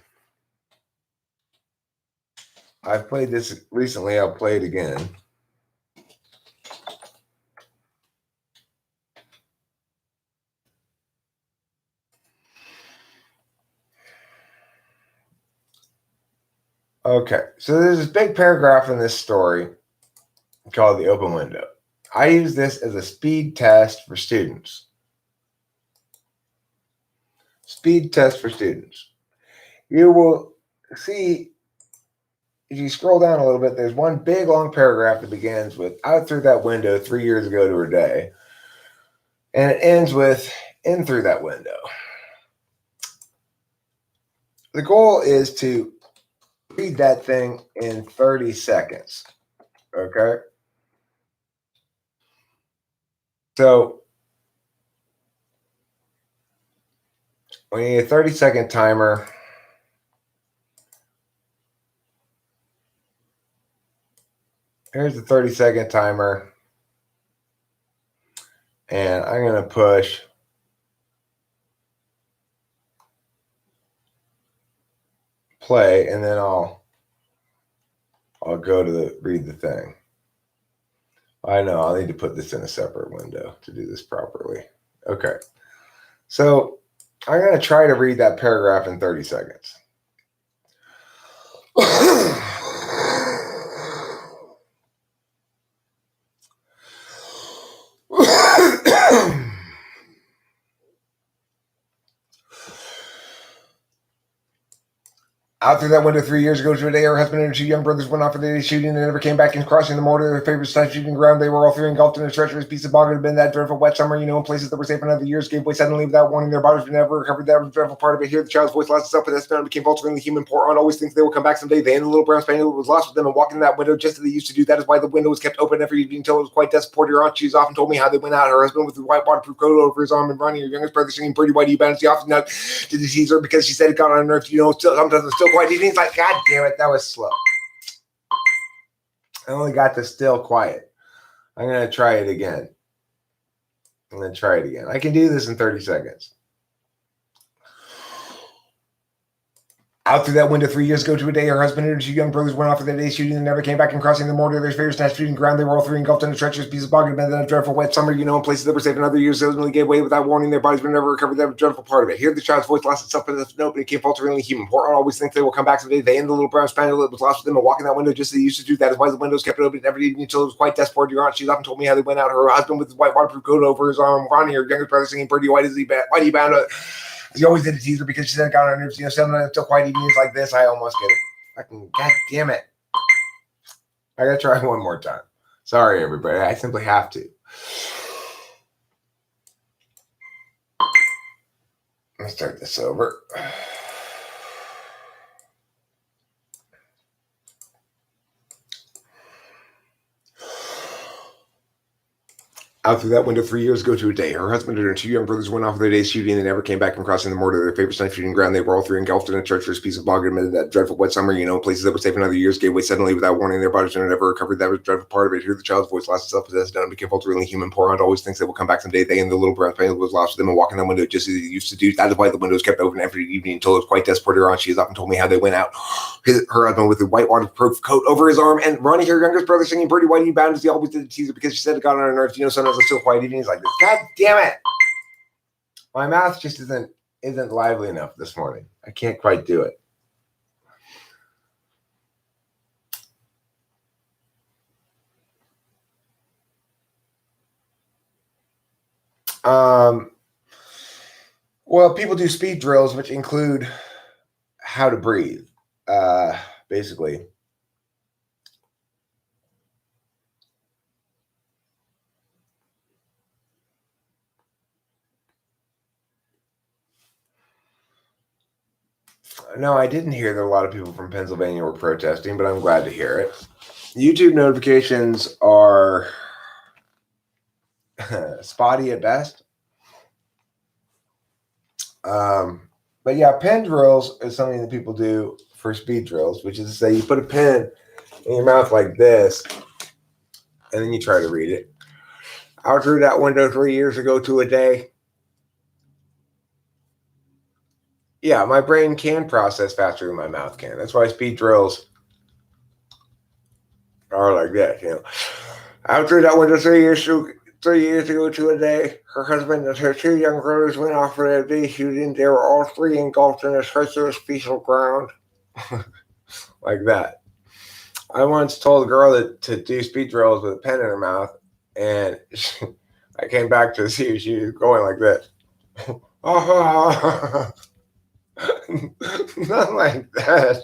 I've played this recently. I'll play it again. Okay, so there's this big paragraph in this story called the open window. I use this as a speed test for students. Speed test for students. You will see, if you scroll down a little bit, there's one big long paragraph that begins with "out through that window 3 years ago to her day," and it ends with "in through that window." The goal is to read that thing in 30 seconds. Okay? So we need a 30-second timer. Here's the 30-second timer. And I'm going to push play, and then I'll go to read the thing. I know I'll need to put this in a separate window to do this properly. Okay. So I'm going to try to read that paragraph in 30 seconds. Out through that window 3 years ago to a day, her husband and her 2 young brothers went off for the day shooting and never came back. And crossing the mortar, their favorite side shooting ground, they were all three engulfed in a treacherous piece of bog. It had been that dreadful wet summer, in places that were safe for another years, gave way suddenly without warning. Their bodies were never recovered. That was the dreadful part of it. Here, the child's voice lost itself, but that sound became falteringly human. Poor aunt always thinks they will come back someday. They and the little brown spaniel was lost with them and walking that window just as they used to do. That is why the window was kept open every evening until it was quite dusk. Poor dear aunt, she's often told me how they went out. Her husband with the white waterproof coat over his arm and Ronnie, her youngest brother, singing Pretty Whitey Bounce. She often out to tease her because she said it got on her nerves. Still sometimes it's still quiet. He's like, God damn it, that was slow. I only got the still quiet. I'm going to try it again. I can do this in 30 seconds. Out through that window 3 years ago to a day, her husband and her 2 young brothers went off for the day shooting and never came back. And crossing the mortar, their favorite snatch shooting ground, they were all three engulfed in a treacherous piece of bog. It had been a dreadful wet summer, in places that were safe in other years. Suddenly gave way without warning. Their bodies were never recovered. That was a dreadful part of it. Here, the child's voice lost itself, but nobody came falteringly human. Poor aunt always thinks they will come back someday. They and the little brown spaniel that was lost with them and walking that window just as they used to do. That is why the windows kept open every evening until it was quite desperate. Your aunt, she's often told me how they went out. Her husband with his white waterproof coat over his arm, Ronnie, her youngest brother, singing Pretty Whitey Bound. He always did a teaser because she said it got on her nerves. Sometimes still quiet evenings like this. I almost get it. Fucking God damn it. I gotta try one more time. Sorry, everybody. I simply have to. Let's start this over. Out through that window 3 years ago to a day, her husband and her 2 young brothers went off for their days shooting and never came back from crossing the mortar, their favorite snipe shooting ground. They were all three engulfed in a treacherous piece of bog. Admitted that dreadful wet summer, places that were safe in other years, gave way suddenly without warning. Their bodies were never recovered. That was a dreadful part of it. Here, the child's voice lost itself, possessed down, and became falteringly human. Poor aunt always thinks they will come back someday. They and the little brown spaniel was lost with them and walking that window just as they used to do. That is why the windows kept open every evening until it was quite desperate. Her aunt, she has often told me how they went out. Her husband with the white waterproof coat over his arm, and Ronnie, her youngest brother, singing Pretty Whitey Bound as he always did the teaser because she said it got on her nerves. Sometimes it's still quiet evenings like this. God damn it! My mouth just isn't lively enough this morning. I can't quite do it. Well, people do speed drills, which include how to breathe, basically. No, I didn't hear that a lot of people from Pennsylvania were protesting, but I'm glad to hear it. YouTube notifications are spotty at best. But yeah, pen drills is something that people do for speed drills, which is to say you put a pen in your mouth like this, and then you try to read it. Out through that window 3 years ago to a day. Yeah, my brain can process faster than my mouth can. That's why speed drills are like that, Out through that window 3 years ago to a day, her husband and her 2 young brothers went off for their day shooting. They were all three engulfed in a treacherous piece of ground. Like that. I once told a girl to do speed drills with a pen in her mouth, and I came back to see if she was going like this. Not like that.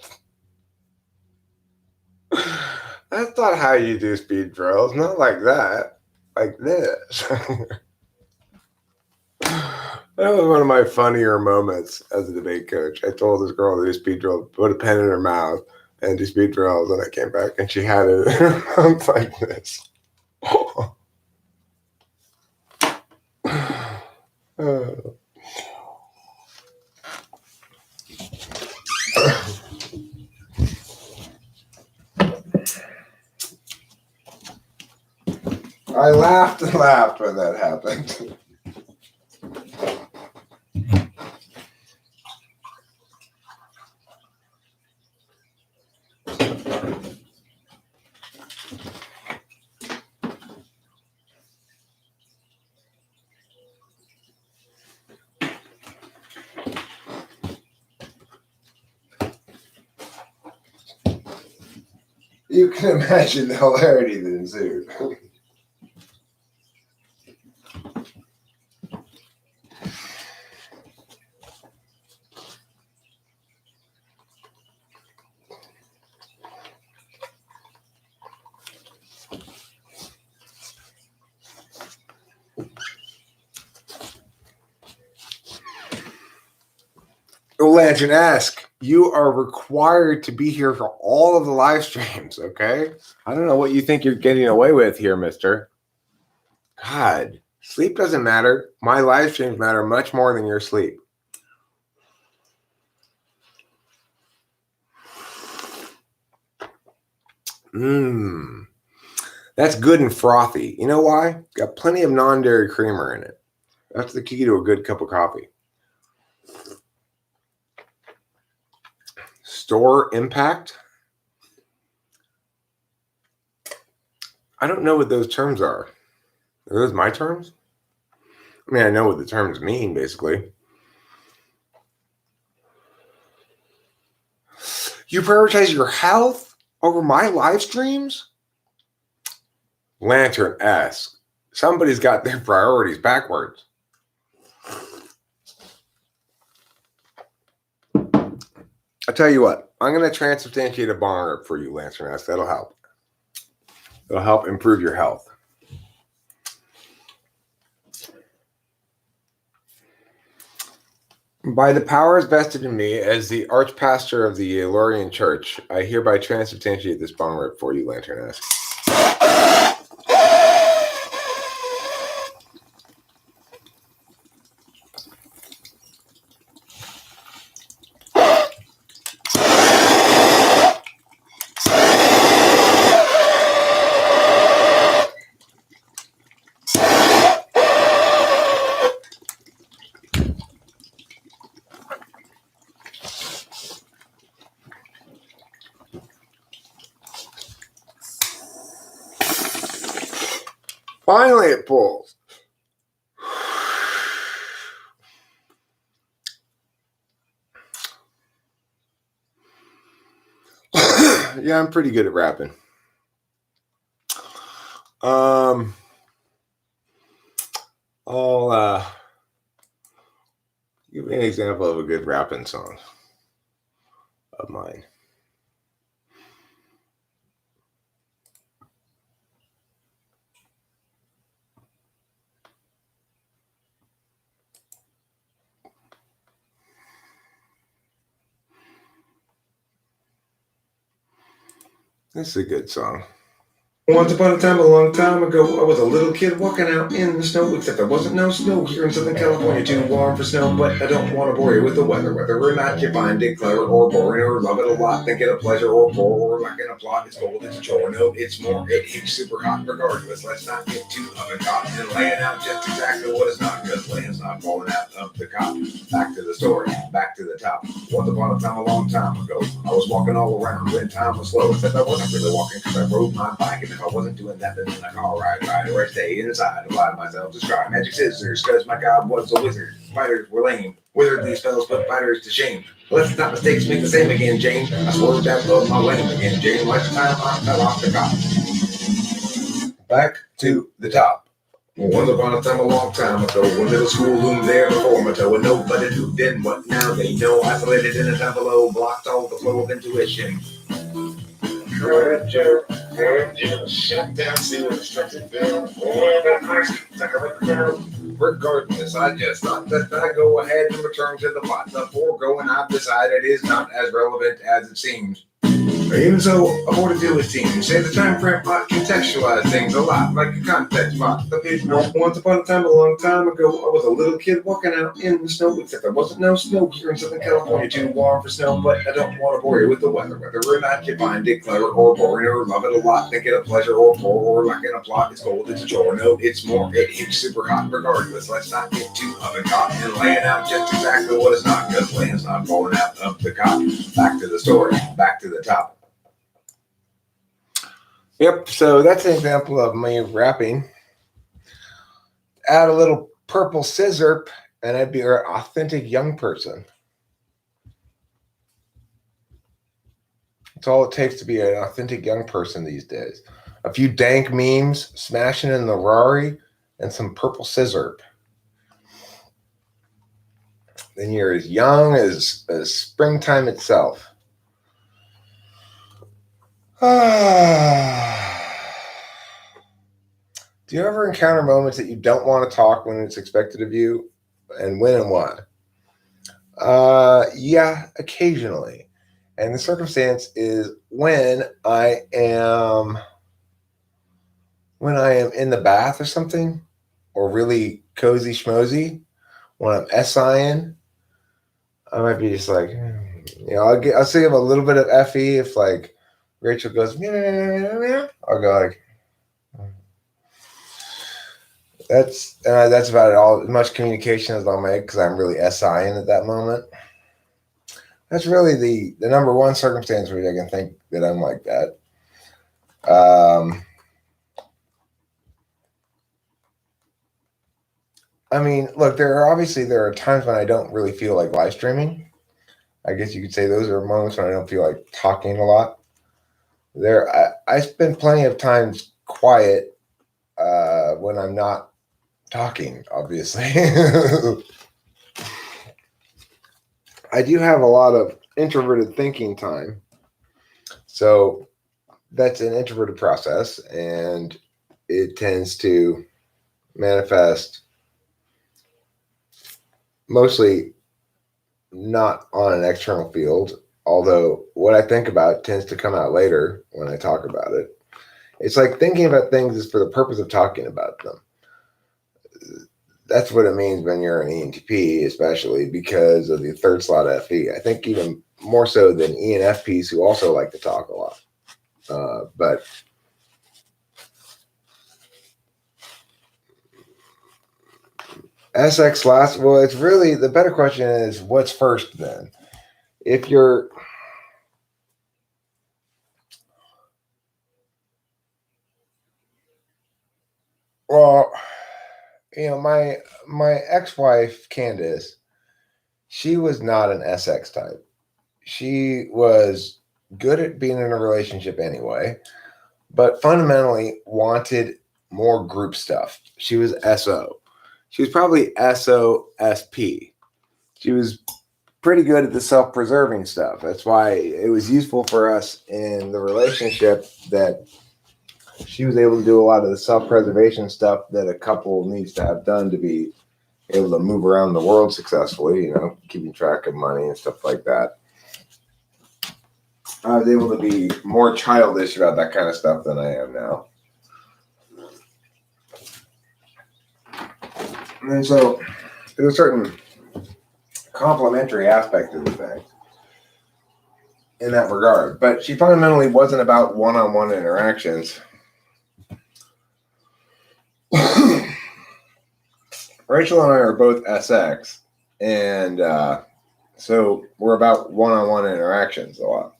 That's not how you do speed drills. Not like that. Like this. That was one of my funnier moments as a debate coach. I told this girl to do speed drills, put a pen in her mouth, and do speed drills, and I came back and she had it in her mouth like this. I laughed and laughed when that happened. You can imagine the hilarity that ensued. Lantern, ask. You are required to be here for all of the live streams, okay? I don't know what you think you're getting away with here, mister. God, sleep doesn't matter. My live streams matter much more than your sleep. That's good and frothy. You know why? Got plenty of non-dairy creamer in it. That's the key to a good cup of coffee. Store impact? I don't know what those terms are. Are those my terms? I mean, I know what the terms mean, basically. You prioritize your health over my live streams? Lantern asks. Somebody's got their priorities backwards. I'll tell you what. I'm going to transubstantiate a bong rip for you, Lantern asks. That'll help. It'll help improve your health. By the powers vested in me as the archpastor of the Elorian Church, I hereby transubstantiate this bong rip for you, Lantern asks. Finally, it pulls. Yeah, I'm pretty good at rapping. I'll give you an example of a good rapping song of mine. This is a good song. Once upon a time, a long time ago, I was a little kid walking out in the snow, except there wasn't no snow here in Southern California, too warm for snow, but I don't want to bore you with the weather. Whether or not you find it clever or boring or love it a lot, think it a pleasure or bore or like in a plot, it's cold, it's a chore, no, it's more, it heats super hot regardless. Let's not get too oven caught and laying out just exactly what it's not, because laying's not falling out of the cop. Back to the story, back to the top. Once upon a time, a long time ago, I was walking all around when time was slow, except I wasn't really walking because I rode my bike, and if I wasn't doing that, then like, all right, or I stay inside, apply myself to try magic scissors, because my God was a wizard. Fighters were lame. Withered these spells put fighters to shame. Let's not mistakes make the same again, Jane. I swerved out of my lane again, Jane. Like the time I fell off the cop. Back to the top. Once upon a time, a long time ago, when middle school loomed there before my toe, and nobody knew then what now they know. Isolated in a time below, blocked all the flow of intuition. Shut down, see what instructed down. Regardless, I just thought that I go ahead and return to the plot. The foregoing I've decided is not as relevant as it seems. Even so, I want to do with teams. Say the time frame might contextualize things a lot, like a context box. The page once upon a time, a long time ago, I was a little kid walking out in the snow, except there wasn't no snow here in Southern California, too warm for snow, but I don't want to bore you with the weather. Whether or not you find it clever or boring or love it a lot, think it a pleasure or bore or like in a plot, it's cold, it's a chore, no, it's more, it hits super hot regardless. Let's not get too oven caught and laying out just exactly what it's not, because laying's not falling out of the cop. Back to the story, back to the top. Yep, so that's an example of me rapping. Add a little purple scissor, and I'd be an authentic young person. That's all it takes to be an authentic young person these days. A few dank memes, smashing in the Rari, and some purple scissor. Then you're as young as springtime itself. Do you ever encounter moments that you don't want to talk when it's expected of you, and when and why? Yeah, occasionally. And the circumstance is when I am in the bath or something, or really cozy schmozy, when I'm SIing, I might be just like, I'll say a little bit of FE if like Rachel goes, meow, meow, meow, meow, I'll go like, that's about it. All as much communication as I'll make because I'm really SIing at that moment. That's really the number one circumstance where I can think that I'm like that. I mean, look, there are times when I don't really feel like live streaming. I guess you could say those are moments when I don't feel like talking a lot. I spend plenty of times quiet when I'm not talking. Obviously, I do have a lot of introverted thinking time, so that's an introverted process, and it tends to manifest mostly not on an external field, although what I think about tends to come out later when I talk about it. It's like thinking about things is for the purpose of talking about them. That's what it means when you're an ENTP, especially because of the third slot FE. I think even more so than ENFPs who also like to talk a lot. But SX last, well, it's really the better question is what's first then? If you're well, my ex-wife Candace, she was not an SX type. She was good at being in a relationship anyway, but fundamentally wanted more group stuff. She was SO. She was probably SOSP. She was pretty good at the self-preserving stuff. That's why it was useful for us in the relationship that she was able to do a lot of the self-preservation stuff that a couple needs to have done to be able to move around the world successfully, keeping track of money and stuff like that. I was able to be more childish about that kind of stuff than I am now. And so there's a certain complementary aspect to the thing in that regard. But she fundamentally wasn't about one-on-one interactions. Rachel and I are both SX, and so we're about one-on-one interactions a lot.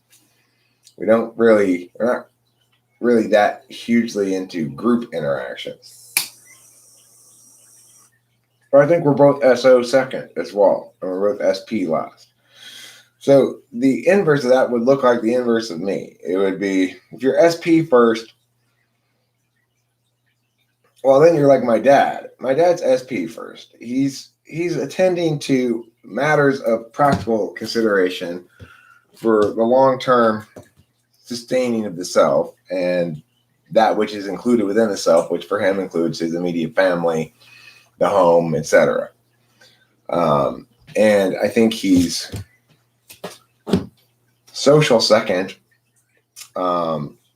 We're not really that hugely into group interactions. But I think we're both SO second as well, and we're both SP last. So the inverse of that would look like the inverse of me. It would be if you're SP first, well, then you're like my dad. My dad's SP first. He's attending to matters of practical consideration for the long-term sustaining of the self and that which is included within the self, which for him includes his immediate family, the home, etc. And I think he's social second.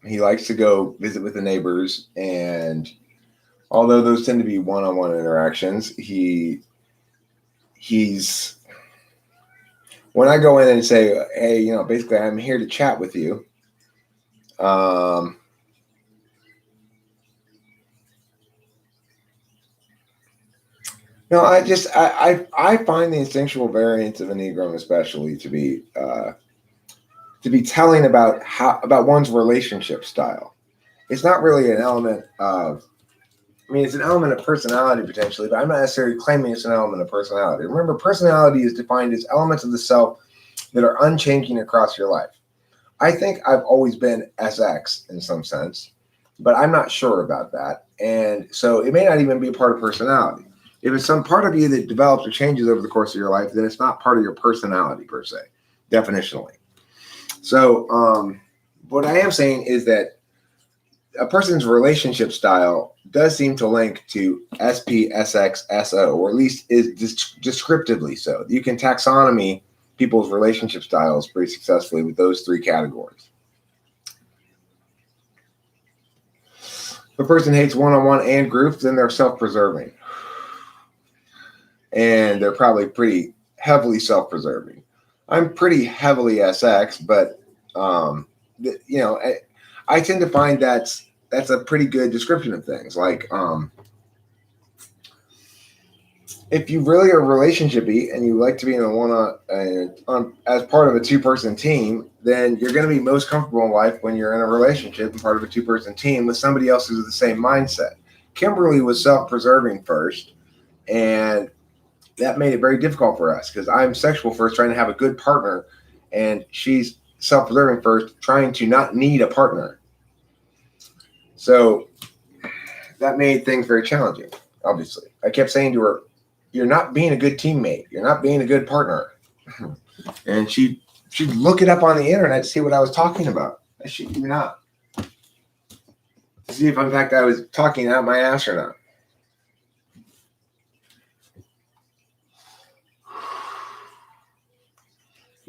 He likes to go visit with the neighbors, and although those tend to be one-on-one interactions, he's when I go in and say, hey, basically I'm here to chat with you. I find the instinctual variants of Enneagram especially to be telling about one's relationship style. It's not really an element of, it's an element of personality potentially, but I'm not necessarily claiming it's an element of personality. Remember, personality is defined as elements of the self that are unchanging across your life. I think I've always been SX in some sense, but I'm not sure about that. And so it may not even be a part of personality. If it's some part of you that develops or changes over the course of your life, then it's not part of your personality per se, definitionally. So what I am saying is that a person's relationship style does seem to link to SPSXSO, or at least is descriptively so. You can taxonomy people's relationship styles pretty successfully with those three categories. If a person hates one-on-one and groups, then they're self-preserving. And they're probably pretty heavily self-preserving. I'm pretty heavily SX, but I tend to find that's a pretty good description of things. Like, if you really are relationshipy and you like to be in as part of a two-person team, then you're going to be most comfortable in life when you're in a relationship and part of a two-person team with somebody else who's the same mindset. Kimberly was self-preserving first, and that made it very difficult for us because I'm sexual first, trying to have a good partner, and she's self-preserving first, trying to not need a partner. So that made things very challenging, obviously. I kept saying to her, "You're not being a good teammate. You're not being a good partner." And she'd look it up on the internet to see what I was talking about. I should do not. To see if, in fact, I was talking out my ass or not.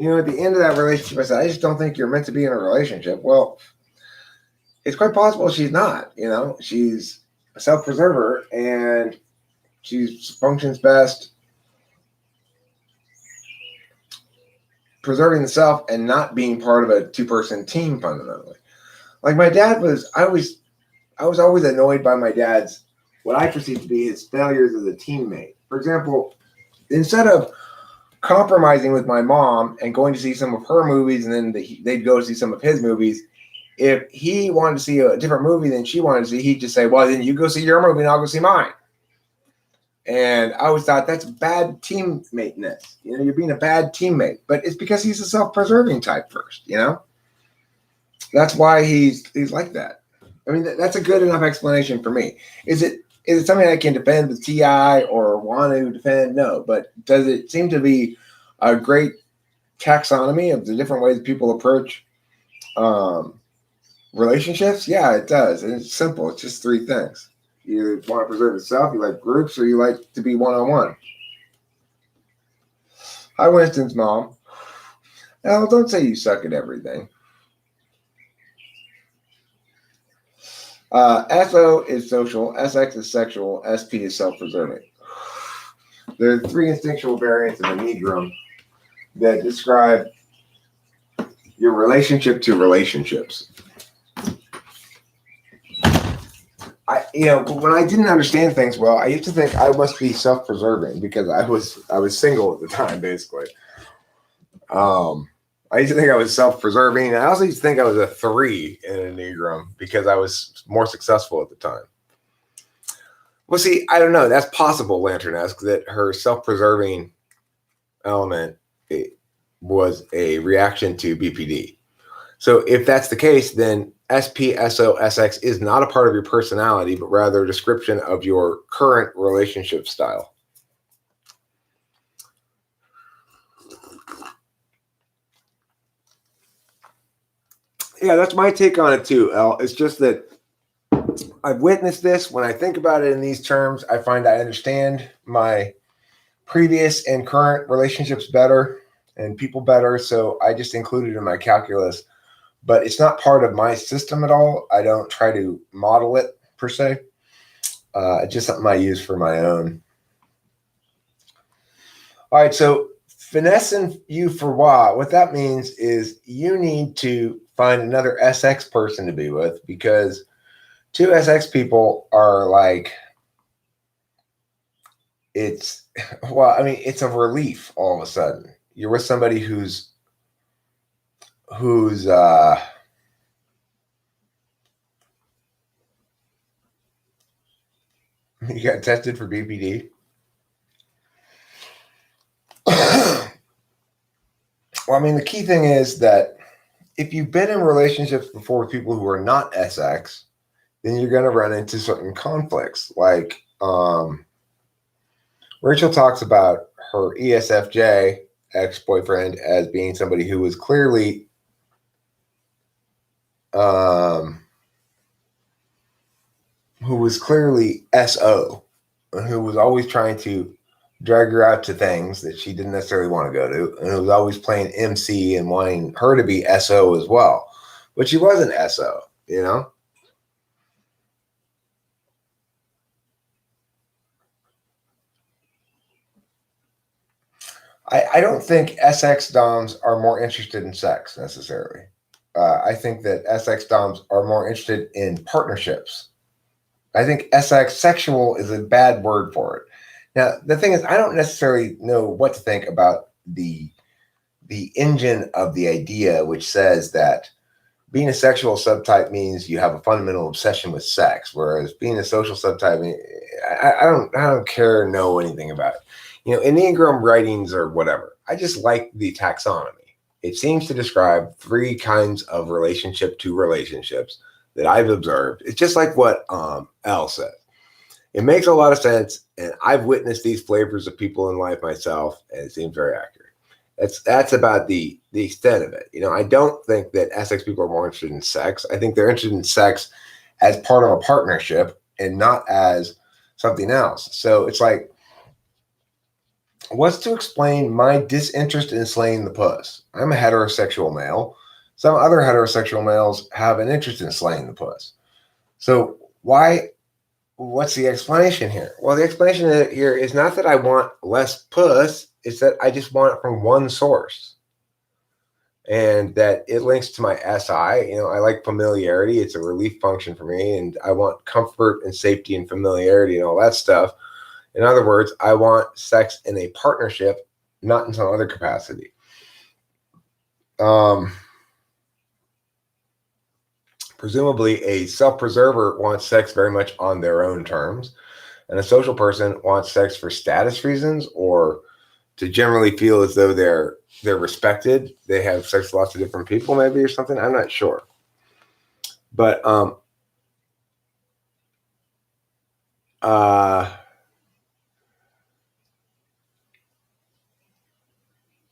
At the end of that relationship, I said, "I just don't think you're meant to be in a relationship." Well, it's quite possible she's not. She's a self-preserver, and she functions best preserving the self and not being part of a two-person team fundamentally. Like my dad was, I was always annoyed by my dad's, what I perceived to be his failures as a teammate. For example, instead of compromising with my mom and going to see some of her movies and then they'd go to see some of his movies, if he wanted to see a different movie than she wanted to see, he'd just say, "Well, then you go see your movie and I'll go see mine." And I always thought that's bad teammate-ness. You're being a bad teammate. But it's because he's a self-preserving type first, That's why he's like that. I mean, that's a good enough explanation for me. Is it something I can defend with TI or want to defend? No. But does it seem to be a great taxonomy of the different ways people approach relationships? Yeah, it does. And it's simple. It's just three things. You either want to preserve yourself, you like groups, or you like to be one-on-one. Hi, Winston's mom. Now, don't say you suck at everything. SO is social, SX is sexual, SP is self-preserving. There are three instinctual variants of the Enneagram that describe your relationship to relationships. When I didn't understand things well, I used to think I must be self-preserving because I was single at the time, basically. I used to think I was self-preserving. I also used to think I was a 3 in an Enneagram because I was more successful at the time. Well, see, I don't know. That's possible, Lantern-esque, that her self-preserving element was a reaction to BPD. So if that's the case, then SPSOSX is not a part of your personality, but rather a description of your current relationship style. Yeah, that's my take on it too, El. It's just that I've witnessed this. When I think about it in these terms, I find I understand my previous and current relationships better and people better, so I just include it in my calculus. But it's not part of my system at all. I don't try to model it, per se. It's just something I use for my own. All right, so finessing you for what that means is you need to find another SX person to be with, because two SX people are like, it's a relief all of a sudden. You're with somebody who's you got tested for BPD. Well, the key thing is that if you've been in relationships before with people who are not SX, then you're going to run into certain conflicts. Like Rachel talks about her ESFJ ex-boyfriend as being somebody who was clearly who was clearly SO, and who was always trying to drag her out to things that she didn't necessarily want to go to, and who was always playing MC and wanting her to be SO as well. But she wasn't SO, you know? I don't think SX Doms are more interested in sex necessarily. I think that SX Doms are more interested in partnerships. I think SX sexual is a bad word for it. Now, the thing is, I don't necessarily know what to think about the engine of the idea, which says that being a sexual subtype means you have a fundamental obsession with sex, whereas being a social subtype, I don't care or know anything about it. You know, Enneagram writings or whatever. I just like the taxonomy. It seems to describe 3 kinds of relationship to relationships that I've observed. It's just like what Al said. It makes a lot of sense, and I've witnessed these flavors of people in life myself, and it seems very accurate. That's about the extent of it. You know, I don't think that SX people are more interested in sex. I think they're interested in sex as part of a partnership and not as something else. So it's like, what's to explain my disinterest in slaying the puss? I'm a heterosexual male. Some other heterosexual males have an interest in slaying the puss. So what's the explanation here? Well, the explanation here is not that I want less puss. It's that I just want it from one source. And that it links to my SI. You know, I like familiarity. It's a relief function for me. And I want comfort and safety and familiarity and all that stuff. In other words, I want sex in a partnership, not in some other capacity. Presumably, a self-preserver wants sex very much on their own terms, and a social person wants sex for status reasons or to generally feel as though they're respected. They have sex with lots of different people, maybe, or something. I'm not sure. But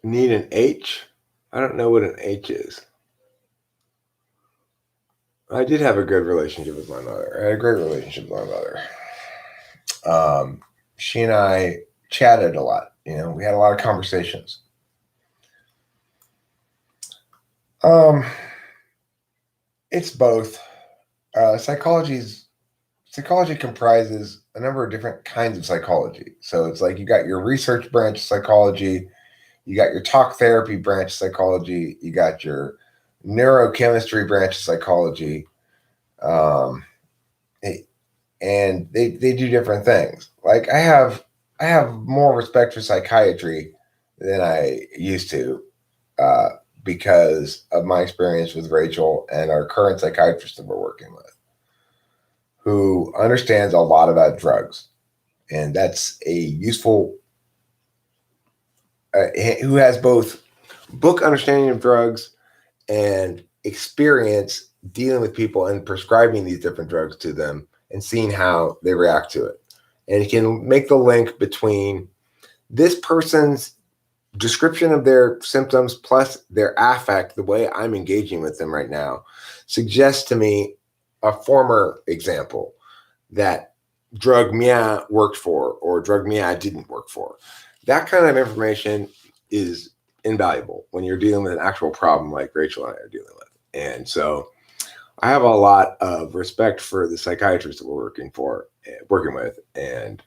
need an H? I don't know what an H is. I did have a good relationship with my mother. I had a great relationship with my mother. She and I chatted a lot. You know, we had a lot of conversations. It's both. Psychology comprises a number of different kinds of psychology. So it's like you got your research branch of psychology, you got your talk therapy branch of psychology, you got your neurochemistry branch of psychology, and they do different things. Like I have more respect for psychiatry than I used to because of my experience with Rachel and our current psychiatrist that we're working with, who understands a lot about drugs, and that's a useful. Who has both book understanding of drugs and experience dealing with people and prescribing these different drugs to them and seeing how they react to it. And he can make the link between this person's description of their symptoms plus their affect, the way I'm engaging with them right now, suggests to me a former example that drug Mia worked for or drug Mia didn't work for. That kind of information is invaluable when you're dealing with an actual problem like Rachel and I are dealing with. And so I have a lot of respect for the psychiatrist that we're working with, and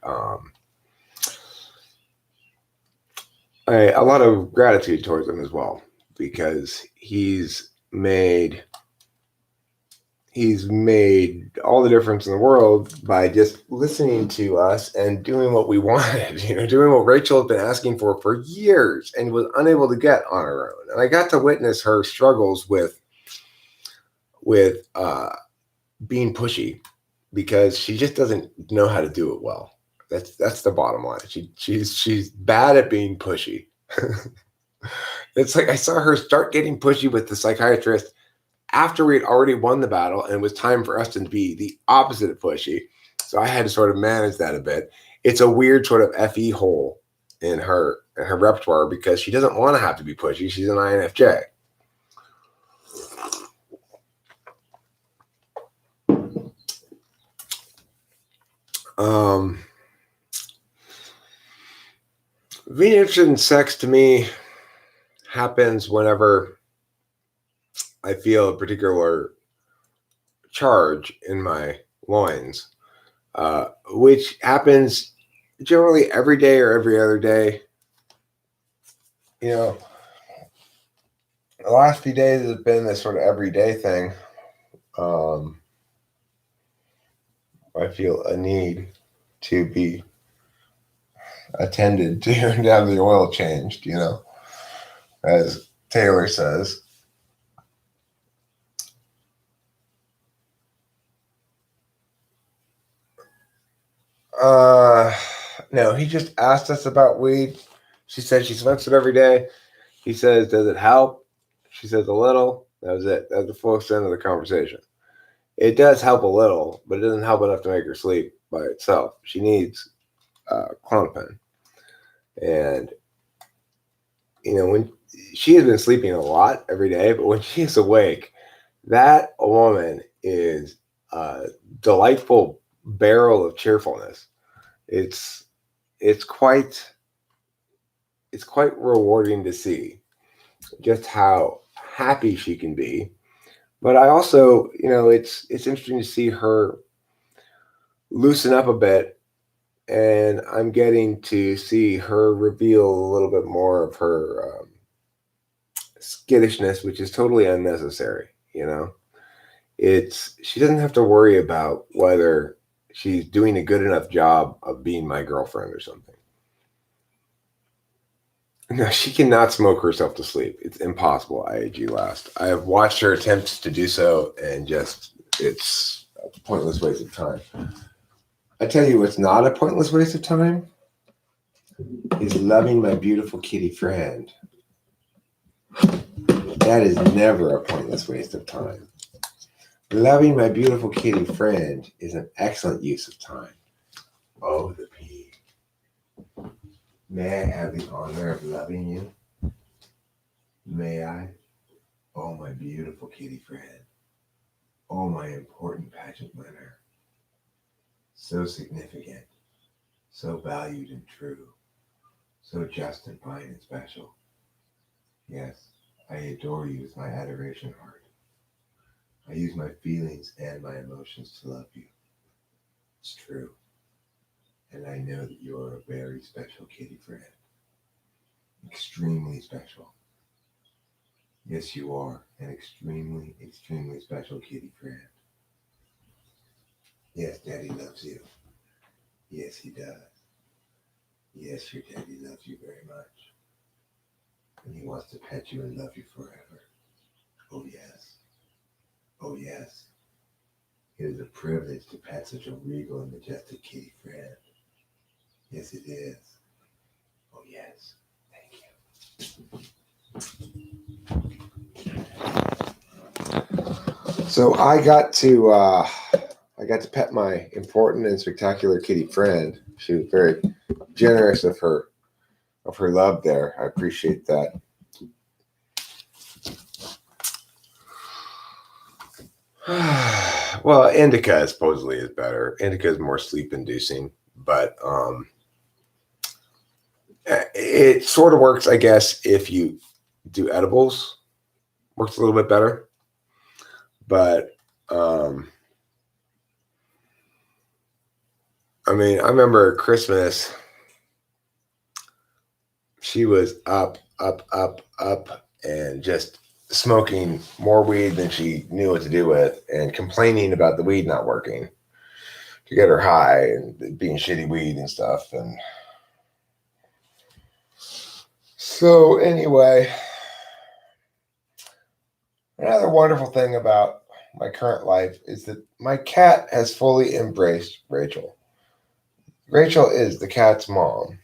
a lot of gratitude towards him as well, because he's made all the difference in the world by just listening to us and doing what we wanted, you know, doing what Rachel had been asking for years and was unable to get on her own. And I got to witness her struggles with being pushy because she just doesn't know how to do it well. That's the bottom line. She's bad at being pushy. It's like I saw her start getting pushy with the psychiatrist after we had already won the battle and it was time for us to be the opposite of pushy. So I had to sort of manage that a bit. It's a weird sort of FE hole in her repertoire because she doesn't want to have to be pushy. She's an INFJ. Being interested in sex to me happens whenever I feel a particular charge in my loins, which happens generally every day or every other day. You know, the last few days has been this sort of everyday thing. I feel a need to be attended to and have the oil changed, as Taylor says. No, he just asked us about weed. She said she smokes it every day. He says, does it help? She says a little. That was it. That's the full extent of the conversation. It does help a little, but it doesn't help enough to make her sleep by itself. She needs Klonopin. And, when she has been sleeping a lot every day, but when she is awake, that woman is a delightful barrel of cheerfulness. It's quite rewarding to see just how happy she can be. But I also, it's interesting to see her loosen up a bit, and I'm getting to see her reveal a little bit more of her skittishness, which is totally unnecessary. She doesn't have to worry about whether she's doing a good enough job of being my girlfriend or something. No, she cannot smoke herself to sleep. It's impossible. IAG last. I have watched her attempts to do so, and it's a pointless waste of time. I tell you what's not a pointless waste of time is loving my beautiful kitty friend. That is never a pointless waste of time. Loving my beautiful kitty friend is an excellent use of time. Oh, the pee. May I have the honor of loving you? May I? Oh, my beautiful kitty friend. Oh, my important pageant winner. So significant, so valued and true, so just and fine and special. Yes, I adore you with my adoration heart. I use my feelings and my emotions to love you. It's true. And I know that you are a very special kitty friend. Extremely special. Yes, you are an extremely, extremely special kitty friend. Yes, Daddy loves you. Yes, he does. Yes, your daddy loves you very much. And he wants to pet you and love you forever. Oh, yes. Oh, yes. It is a privilege to pet such a regal and majestic kitty friend. Yes, it is. Oh, yes. Thank you. So I got to pet my important and spectacular kitty friend. She was very generous of her love there. I appreciate that. Well, indica supposedly is better. Indica is more sleep inducing, but it sort of works, I guess, if you do edibles. Works a little bit better. But I mean, I remember Christmas, she was up, and just smoking more weed than she knew what to do with, and complaining about the weed not working to get her high, and being shitty weed and stuff. And so anyway, another wonderful thing about my current life is that my cat has fully embraced Rachel. Rachel is the cat's mom,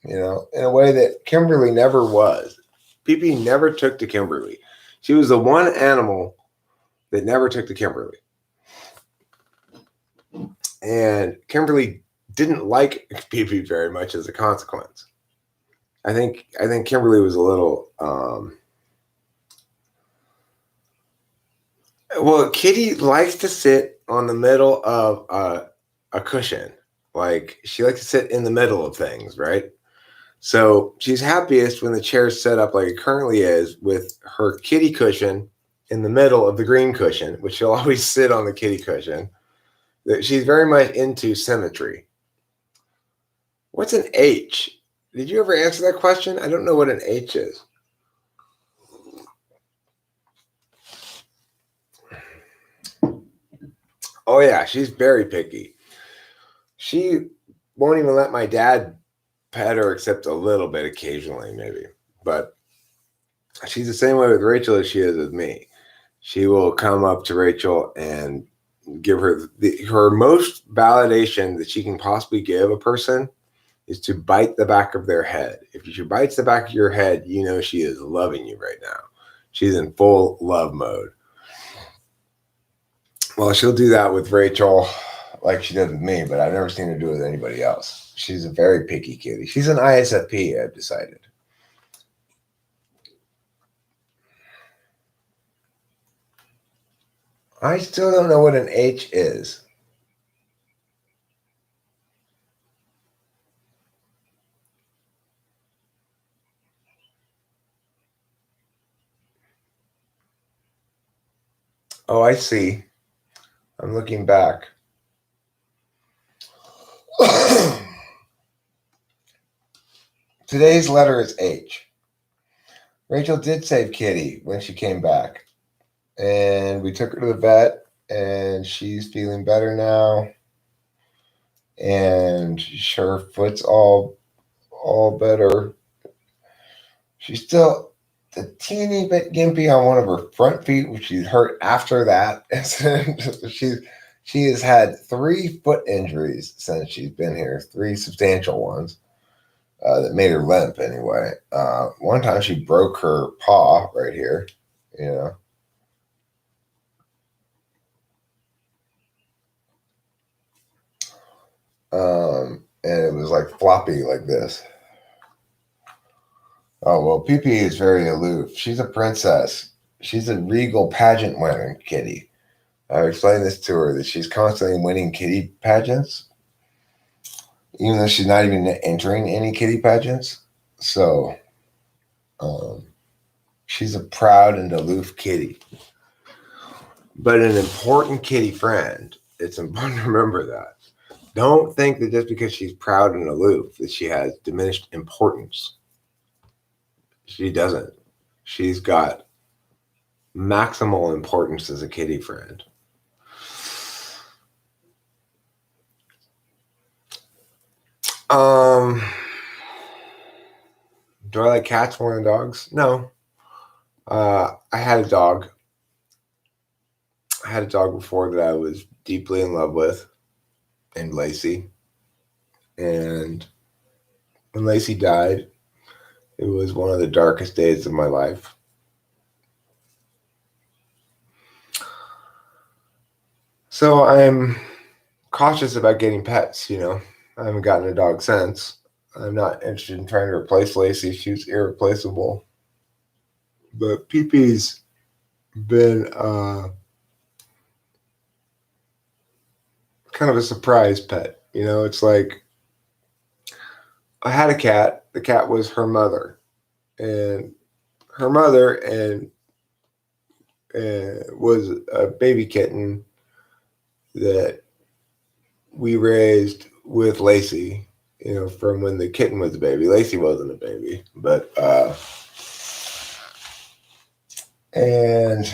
in a way that Kimberly never was. PP never took to Kimberly. She was the one animal that never took to Kimberly. And Kimberly didn't like PP very much as a consequence. I think Kimberly was a little well, Kitty likes to sit on the middle of a cushion, Like, she likes to sit in the middle of things, right? So she's happiest when the chair's set up like it currently is, with her kitty cushion in the middle of the green cushion, which she'll always sit on the kitty cushion. She's very much into symmetry. What's an H? Did you ever answer that question? I don't know what an H is. Oh yeah, she's very picky. She won't even let my dad pet her except a little bit occasionally, maybe. But she's the same way with Rachel as she is with me. She will come up to Rachel and give her her most validation that she can possibly give a person is to bite the back of their head. If she bites the back of your head, you know she is loving you right now. She's in full love mode. Well, she'll do that with Rachel like she does with me, but I've never seen her do it with anybody else. She's a very picky kitty. She's an ISFP, I've decided. I still don't know what an H is. Oh, I see. I'm looking back. Today's letter is H. Rachel did save Kitty when she came back. And we took her to the vet, and she's feeling better now. And her foot's all better. She's still a teeny bit gimpy on one of her front feet, which she hurt after that incident. She has had 3 foot injuries since she's been here, 3 substantial ones that made her limp anyway. One time she broke her paw right here, you know. And it was like floppy like this. Oh, well, Pee is very aloof. She's a princess. She's a regal pageant winning kitty. I've explained this to her, that she's constantly winning kitty pageants, even though she's not even entering any kitty pageants. So she's a proud and aloof kitty. But an important kitty friend. It's important to remember that. Don't think that just because she's proud and aloof that she has diminished importance. She doesn't. She's got maximal importance as a kitty friend. Do I like cats more than dogs? No. I had a dog. I had a dog before that I was deeply in love with, named Lacey. And when Lacey died, it was one of the darkest days of my life. So I'm cautious about getting pets, you know. I haven't gotten a dog since. I'm not interested in trying to replace Lacey. She's irreplaceable. But Pee-Pee's been kind of a surprise pet. You know, it's like I had a cat. The cat was her mother. And her mother was a baby kitten that we raised with Lacey, you know, from when the kitten was a baby. Lacey wasn't a baby, but and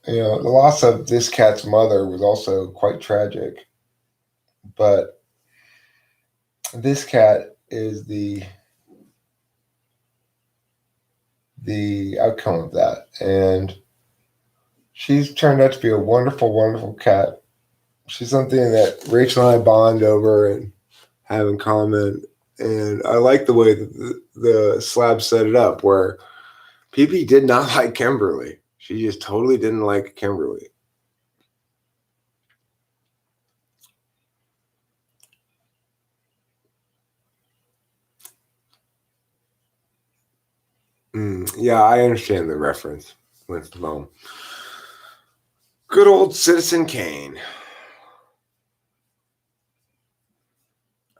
you know, the loss of this cat's mother was also quite tragic. But this cat is the outcome of that, and she's turned out to be a wonderful, wonderful cat. She's something that Rachel and I bond over and have in common. And I like the way that the slab set it up, where Pee did not like Kimberly. She just totally didn't like Kimberly. Yeah, I understand the reference with Mom. Good old Citizen Kane.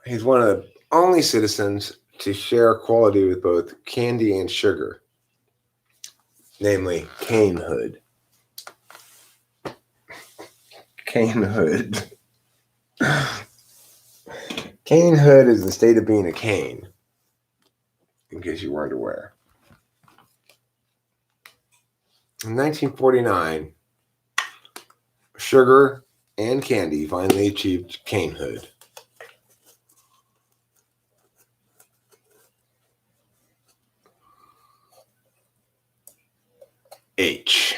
He's one of the only citizens to share quality with both candy and sugar, namely canehood. Canehood. Canehood is the state of being a cane, in case you weren't aware. In 1949, sugar and candy finally achieved canehood. H.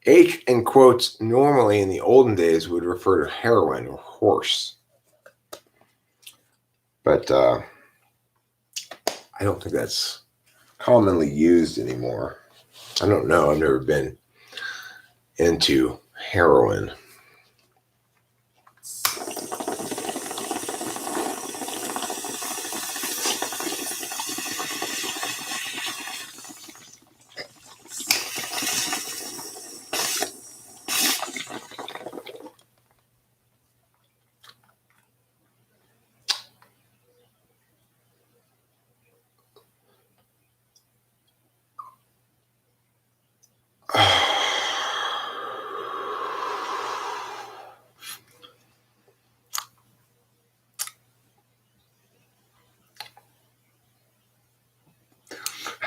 H in quotes normally in the olden days would refer to heroin or horse. But I don't think that's commonly used anymore. I don't know. I've never been into heroin.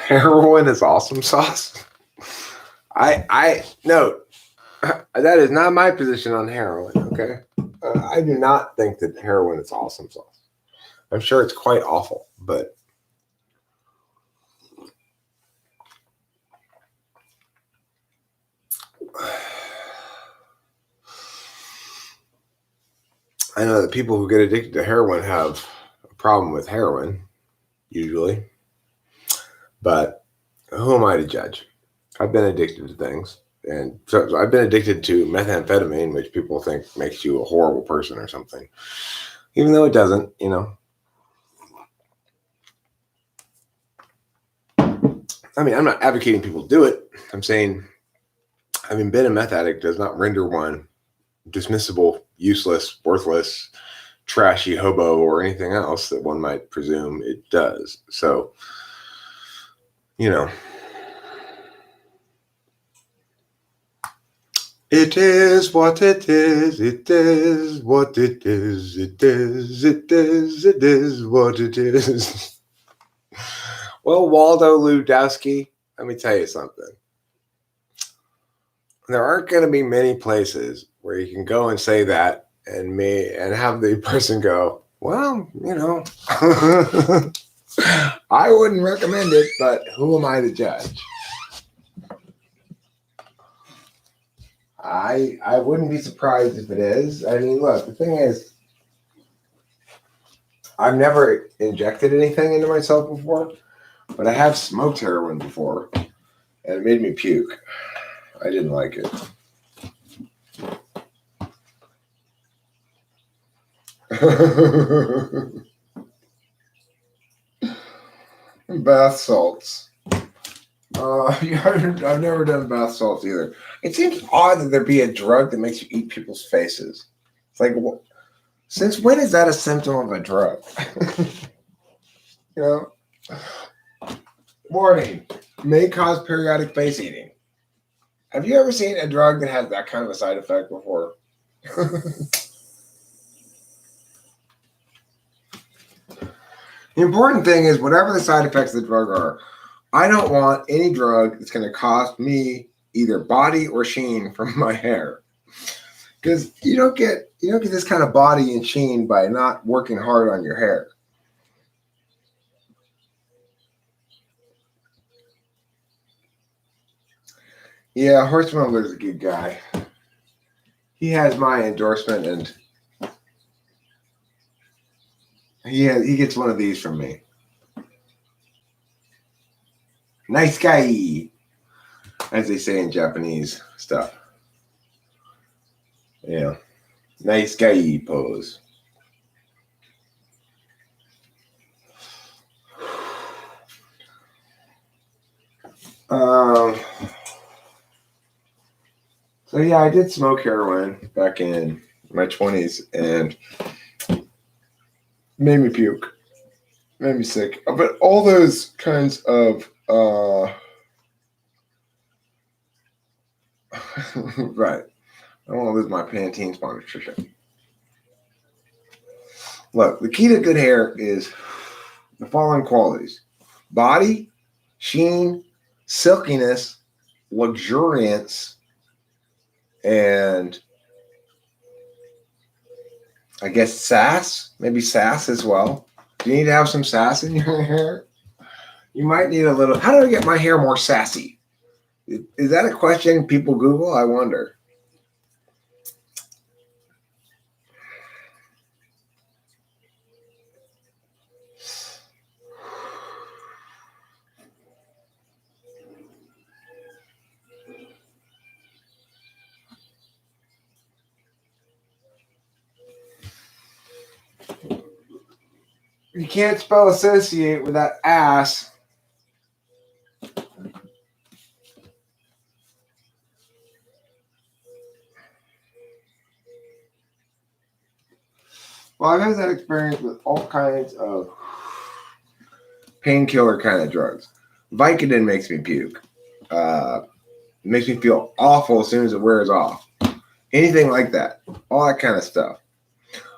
Heroin is awesome sauce. I note that is not my position on heroin. Okay, I do not think that heroin is awesome sauce. I'm sure it's quite awful, but I know that people who get addicted to heroin have a problem with heroin, usually. But who am I to judge? I've been addicted to things. And so I've been addicted to methamphetamine, which people think makes you a horrible person or something. Even though it doesn't, you know. I mean, I'm not advocating people do it. I'm saying having been a meth addict does not render one dismissible, useless, worthless, trashy hobo or anything else that one might presume it does. So, you know, it is what it is. It is what it is. It is. It is. It is what it is. Well, Waldo Ludowski, let me tell you something. There aren't going to be many places where you can go and say that and have the person go, well, you know, I wouldn't recommend it, but who am I to judge? I wouldn't be surprised if it is. I mean, look, the thing is, I've never injected anything into myself before, but I have smoked heroin before, and it made me puke. I didn't like it. Bath salts. I've never done bath salts either. It seems odd that there be a drug that makes you eat people's faces. It's like, since when is that a symptom of a drug? You know? Warning, may cause periodic face eating. Have you ever seen a drug that has that kind of a side effect before? The important thing is, whatever the side effects of the drug are, I don't want any drug that's going to cost me either body or sheen from my hair. Because you don't get this kind of body and sheen by not working hard on your hair. Yeah, Horsemumbler's a good guy. He has my endorsement, and he gets one of these from me. Nice guy, as they say in Japanese stuff. Yeah, nice guy pose. So yeah, I did smoke heroin back in my 20s, and Made me puke. Made me sick. But all those kinds of right. I don't want to lose my Pantene sponsorship. Look, the key to good hair is the following qualities: body, sheen, silkiness, luxuriance, and I guess sass. Maybe sass as well. Do you need to have some sass in your hair? You might need a little. How do I get my hair more sassy? Is that a question people Google? I wonder. You can't spell associate with that ass. Well, I've had that experience with all kinds of painkiller kind of drugs. Vicodin makes me puke. Makes me feel awful as soon as it wears off. Anything like that. All that kind of stuff.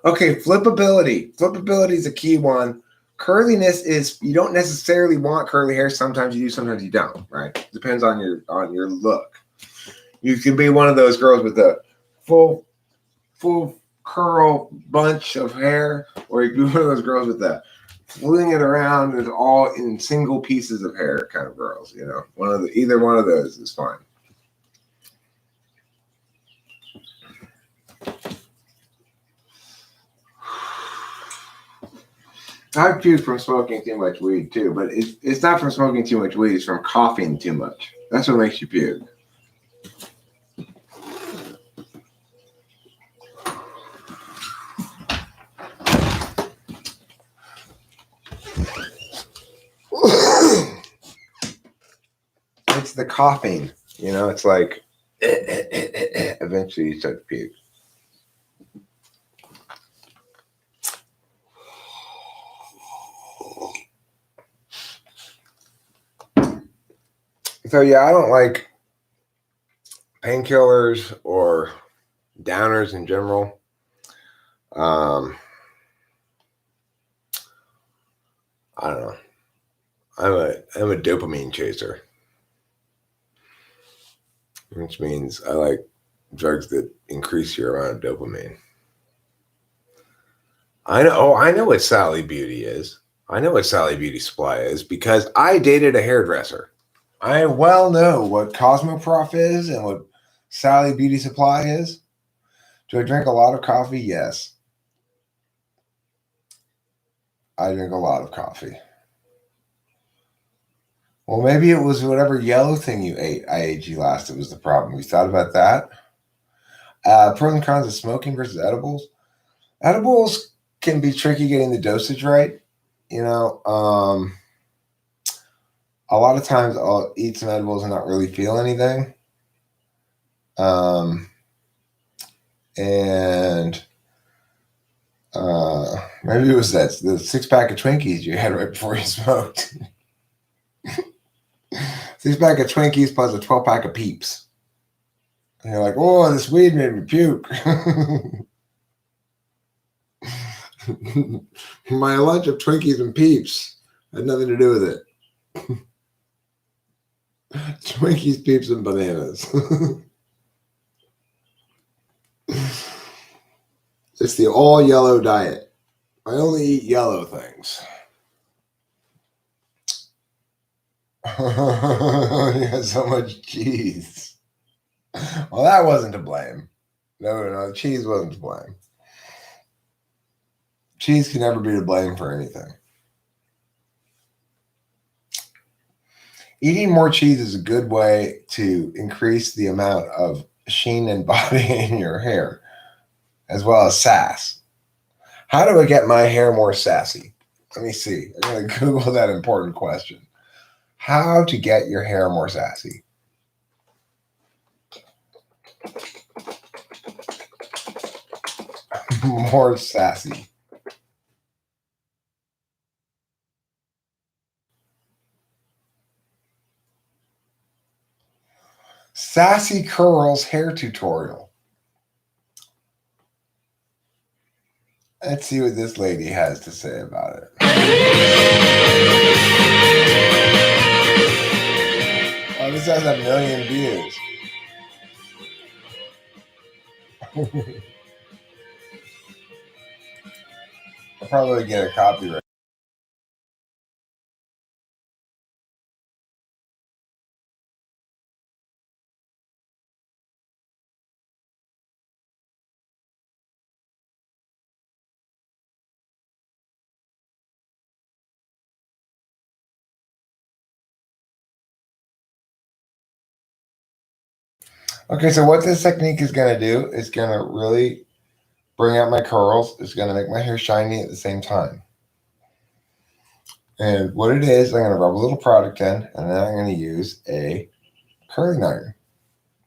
Okay, flippability. Flippability is a key one. Curliness is, you don't necessarily want curly hair. Sometimes you do, sometimes you don't, right? Depends on your look. You can be one of those girls with a full curl bunch of hair, or you can be one of those girls with that fling it around and all in single pieces of hair kind of girls. You know, either one of those is fine. I've puked from smoking too much weed too, but it's not from smoking too much weed. It's from coughing too much. That's what makes you puke. It's the coughing. You know, it's like eventually you start to puke. So yeah, I don't like painkillers or downers in general. I don't know. I'm a dopamine chaser, which means I like drugs that increase your amount of dopamine. I know. Oh, I know what Sally Beauty is. I know what Sally Beauty Supply is because I dated a hairdresser. I well know what Cosmoprof is and what Sally Beauty Supply is. Do I drink a lot of coffee? Yes. I drink a lot of coffee. Well, maybe it was whatever yellow thing you ate. I ate you last. It was the problem. You thought about that? Pros and cons of smoking versus edibles. Edibles can be tricky getting the dosage right. You know, a lot of times I'll eat some edibles and not really feel anything. And maybe it was the 6-pack of Twinkies you had right before you smoked. 6-pack of Twinkies plus a 12-pack of Peeps. And you're like, oh, this weed made me puke. My lunch of Twinkies and Peeps had nothing to do with it. Twinkies, Peeps, and bananas. It's the all yellow diet. I only eat yellow things. You had so much cheese. Well, that wasn't to blame. No, cheese wasn't to blame. Cheese can never be to blame for anything. Eating more cheese is a good way to increase the amount of sheen and body in your hair, as well as sass. How do I get my hair more sassy? Let me see. I'm going to Google that important question. How to get your hair more sassy. More sassy. Sassy Curls hair tutorial. Let's see what this lady has to say about it. Oh, this has 1 million views. I'll probably get a copyright. Okay, so what this technique is going to do is going to really bring out my curls. It's going to make my hair shiny at the same time. And what it is, I'm going to rub a little product in, and then I'm going to use a curling iron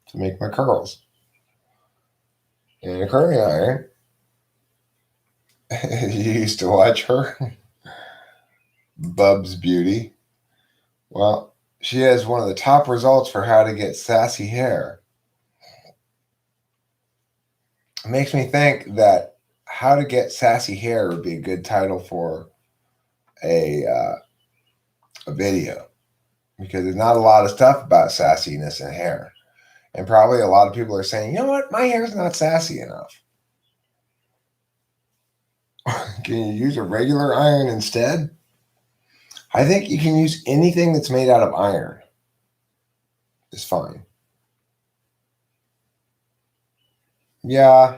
to make my curls. And a curling iron, you used to watch her, Bub's Beauty. Well, she has one of the top results for how to get sassy hair. It makes me think that how to get sassy hair would be a good title for a video, because there's not a lot of stuff about sassiness in hair. And probably a lot of people are saying, you know what, my hair's not sassy enough. Can you use a regular iron instead? I think you can use anything that's made out of iron. It's fine. Yeah,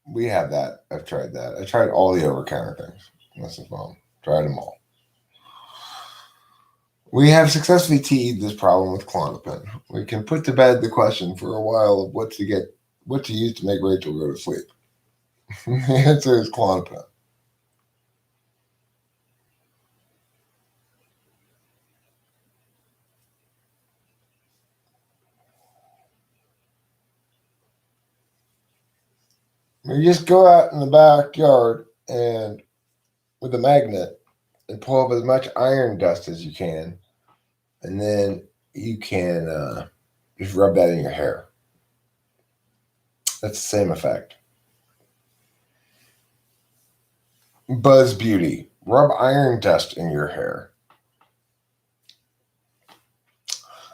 we have that. I've tried that. I tried all the over-counter things. This is wrong. Tried them all. We have successfully teed this problem with Klonopin. We can put to bed the question for a while of what to use to make Rachel go to sleep. The answer is Klonopin. You just go out in the backyard and with a magnet and pull up as much iron dust as you can, and then you can just rub that in your hair. That's the same effect. Buzz Beauty. Rub iron dust in your hair.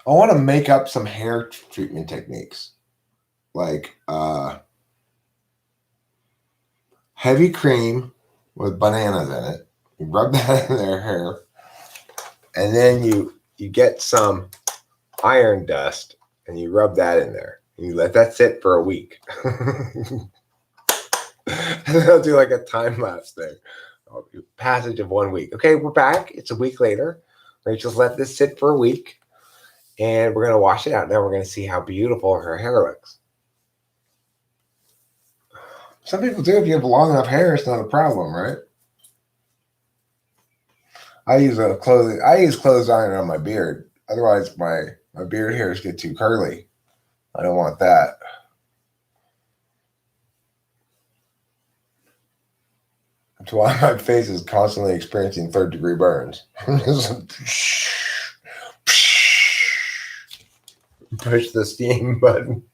I want to make up some hair treatment techniques. Like heavy cream with bananas in it. You rub that in their hair. And then you get some iron dust and you rub that in there. And you let that sit for a week. And they'll do like a time lapse thing. Passage of 1 week. Okay, we're back. It's a week later. Rachel's let this sit for a week. And we're going to wash it out. Now we're going to see how beautiful her hair looks. Some people do. If you have long enough hair, it's not a problem, right? I use clothes iron on my beard. Otherwise, my beard hairs get too curly. I don't want that. That's why my face is constantly experiencing 3rd-degree burns. Push the steam button.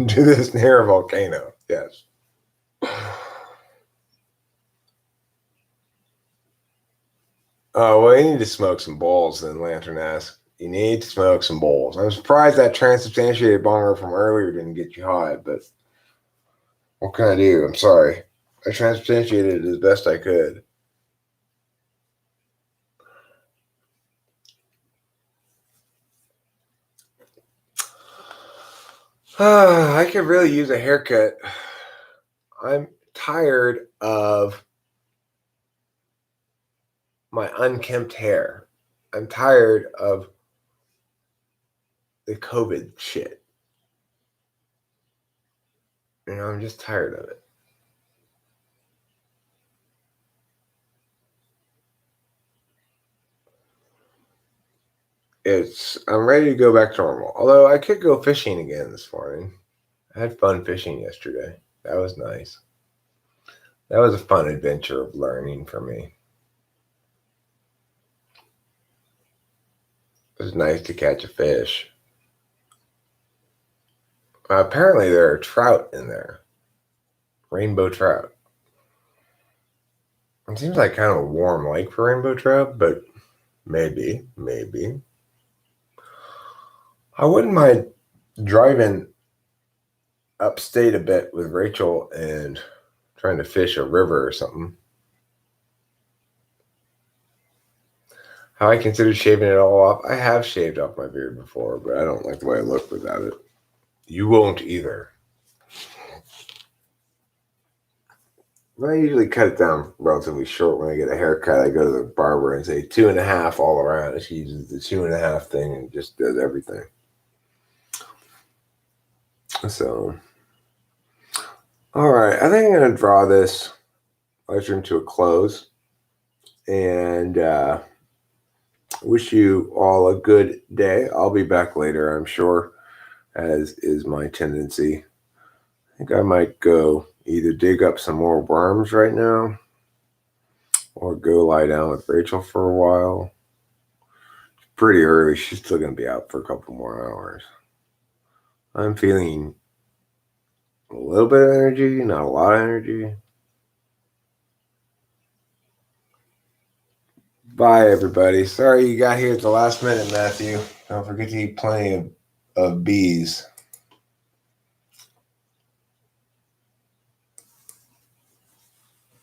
Do this near a volcano. Yes. Oh, well, you need to smoke some bowls then, Lantern asked. You need to smoke some bowls. I'm surprised that transubstantiated bonger from earlier didn't get you hot, but what can I do? I'm sorry. I transubstantiated it as best I could. I could really use a haircut. I'm tired of my unkempt hair. I'm tired of the COVID shit. You know, I'm just tired of it. I'm ready to go back to normal. Although I could go fishing again this morning. I had fun fishing yesterday. That was nice. That was a fun adventure of learning for me. It was nice to catch a fish. Apparently there are trout in there. Rainbow trout. It seems like kind of a warm lake for rainbow trout, but maybe. I wouldn't mind driving upstate a bit with Rachel and trying to fish a river or something. How I considered shaving it all off. I have shaved off my beard before, but I don't like the way I look without it. You won't either. I usually cut it down relatively short when I get a haircut. I go to the barber and say 2.5 all around. And she uses the 2.5 thing and just does everything. So, all right. I think I'm going to draw this live stream to a close. And wish you all a good day. I'll be back later, I'm sure, as is my tendency. I think I might go either dig up some more worms right now or go lie down with Rachel for a while. It's pretty early. She's still going to be out for a couple more hours. I'm feeling a little bit of energy, not a lot of energy. Bye, everybody. Sorry you got here at the last minute, Matthew. Don't forget to eat plenty of bees.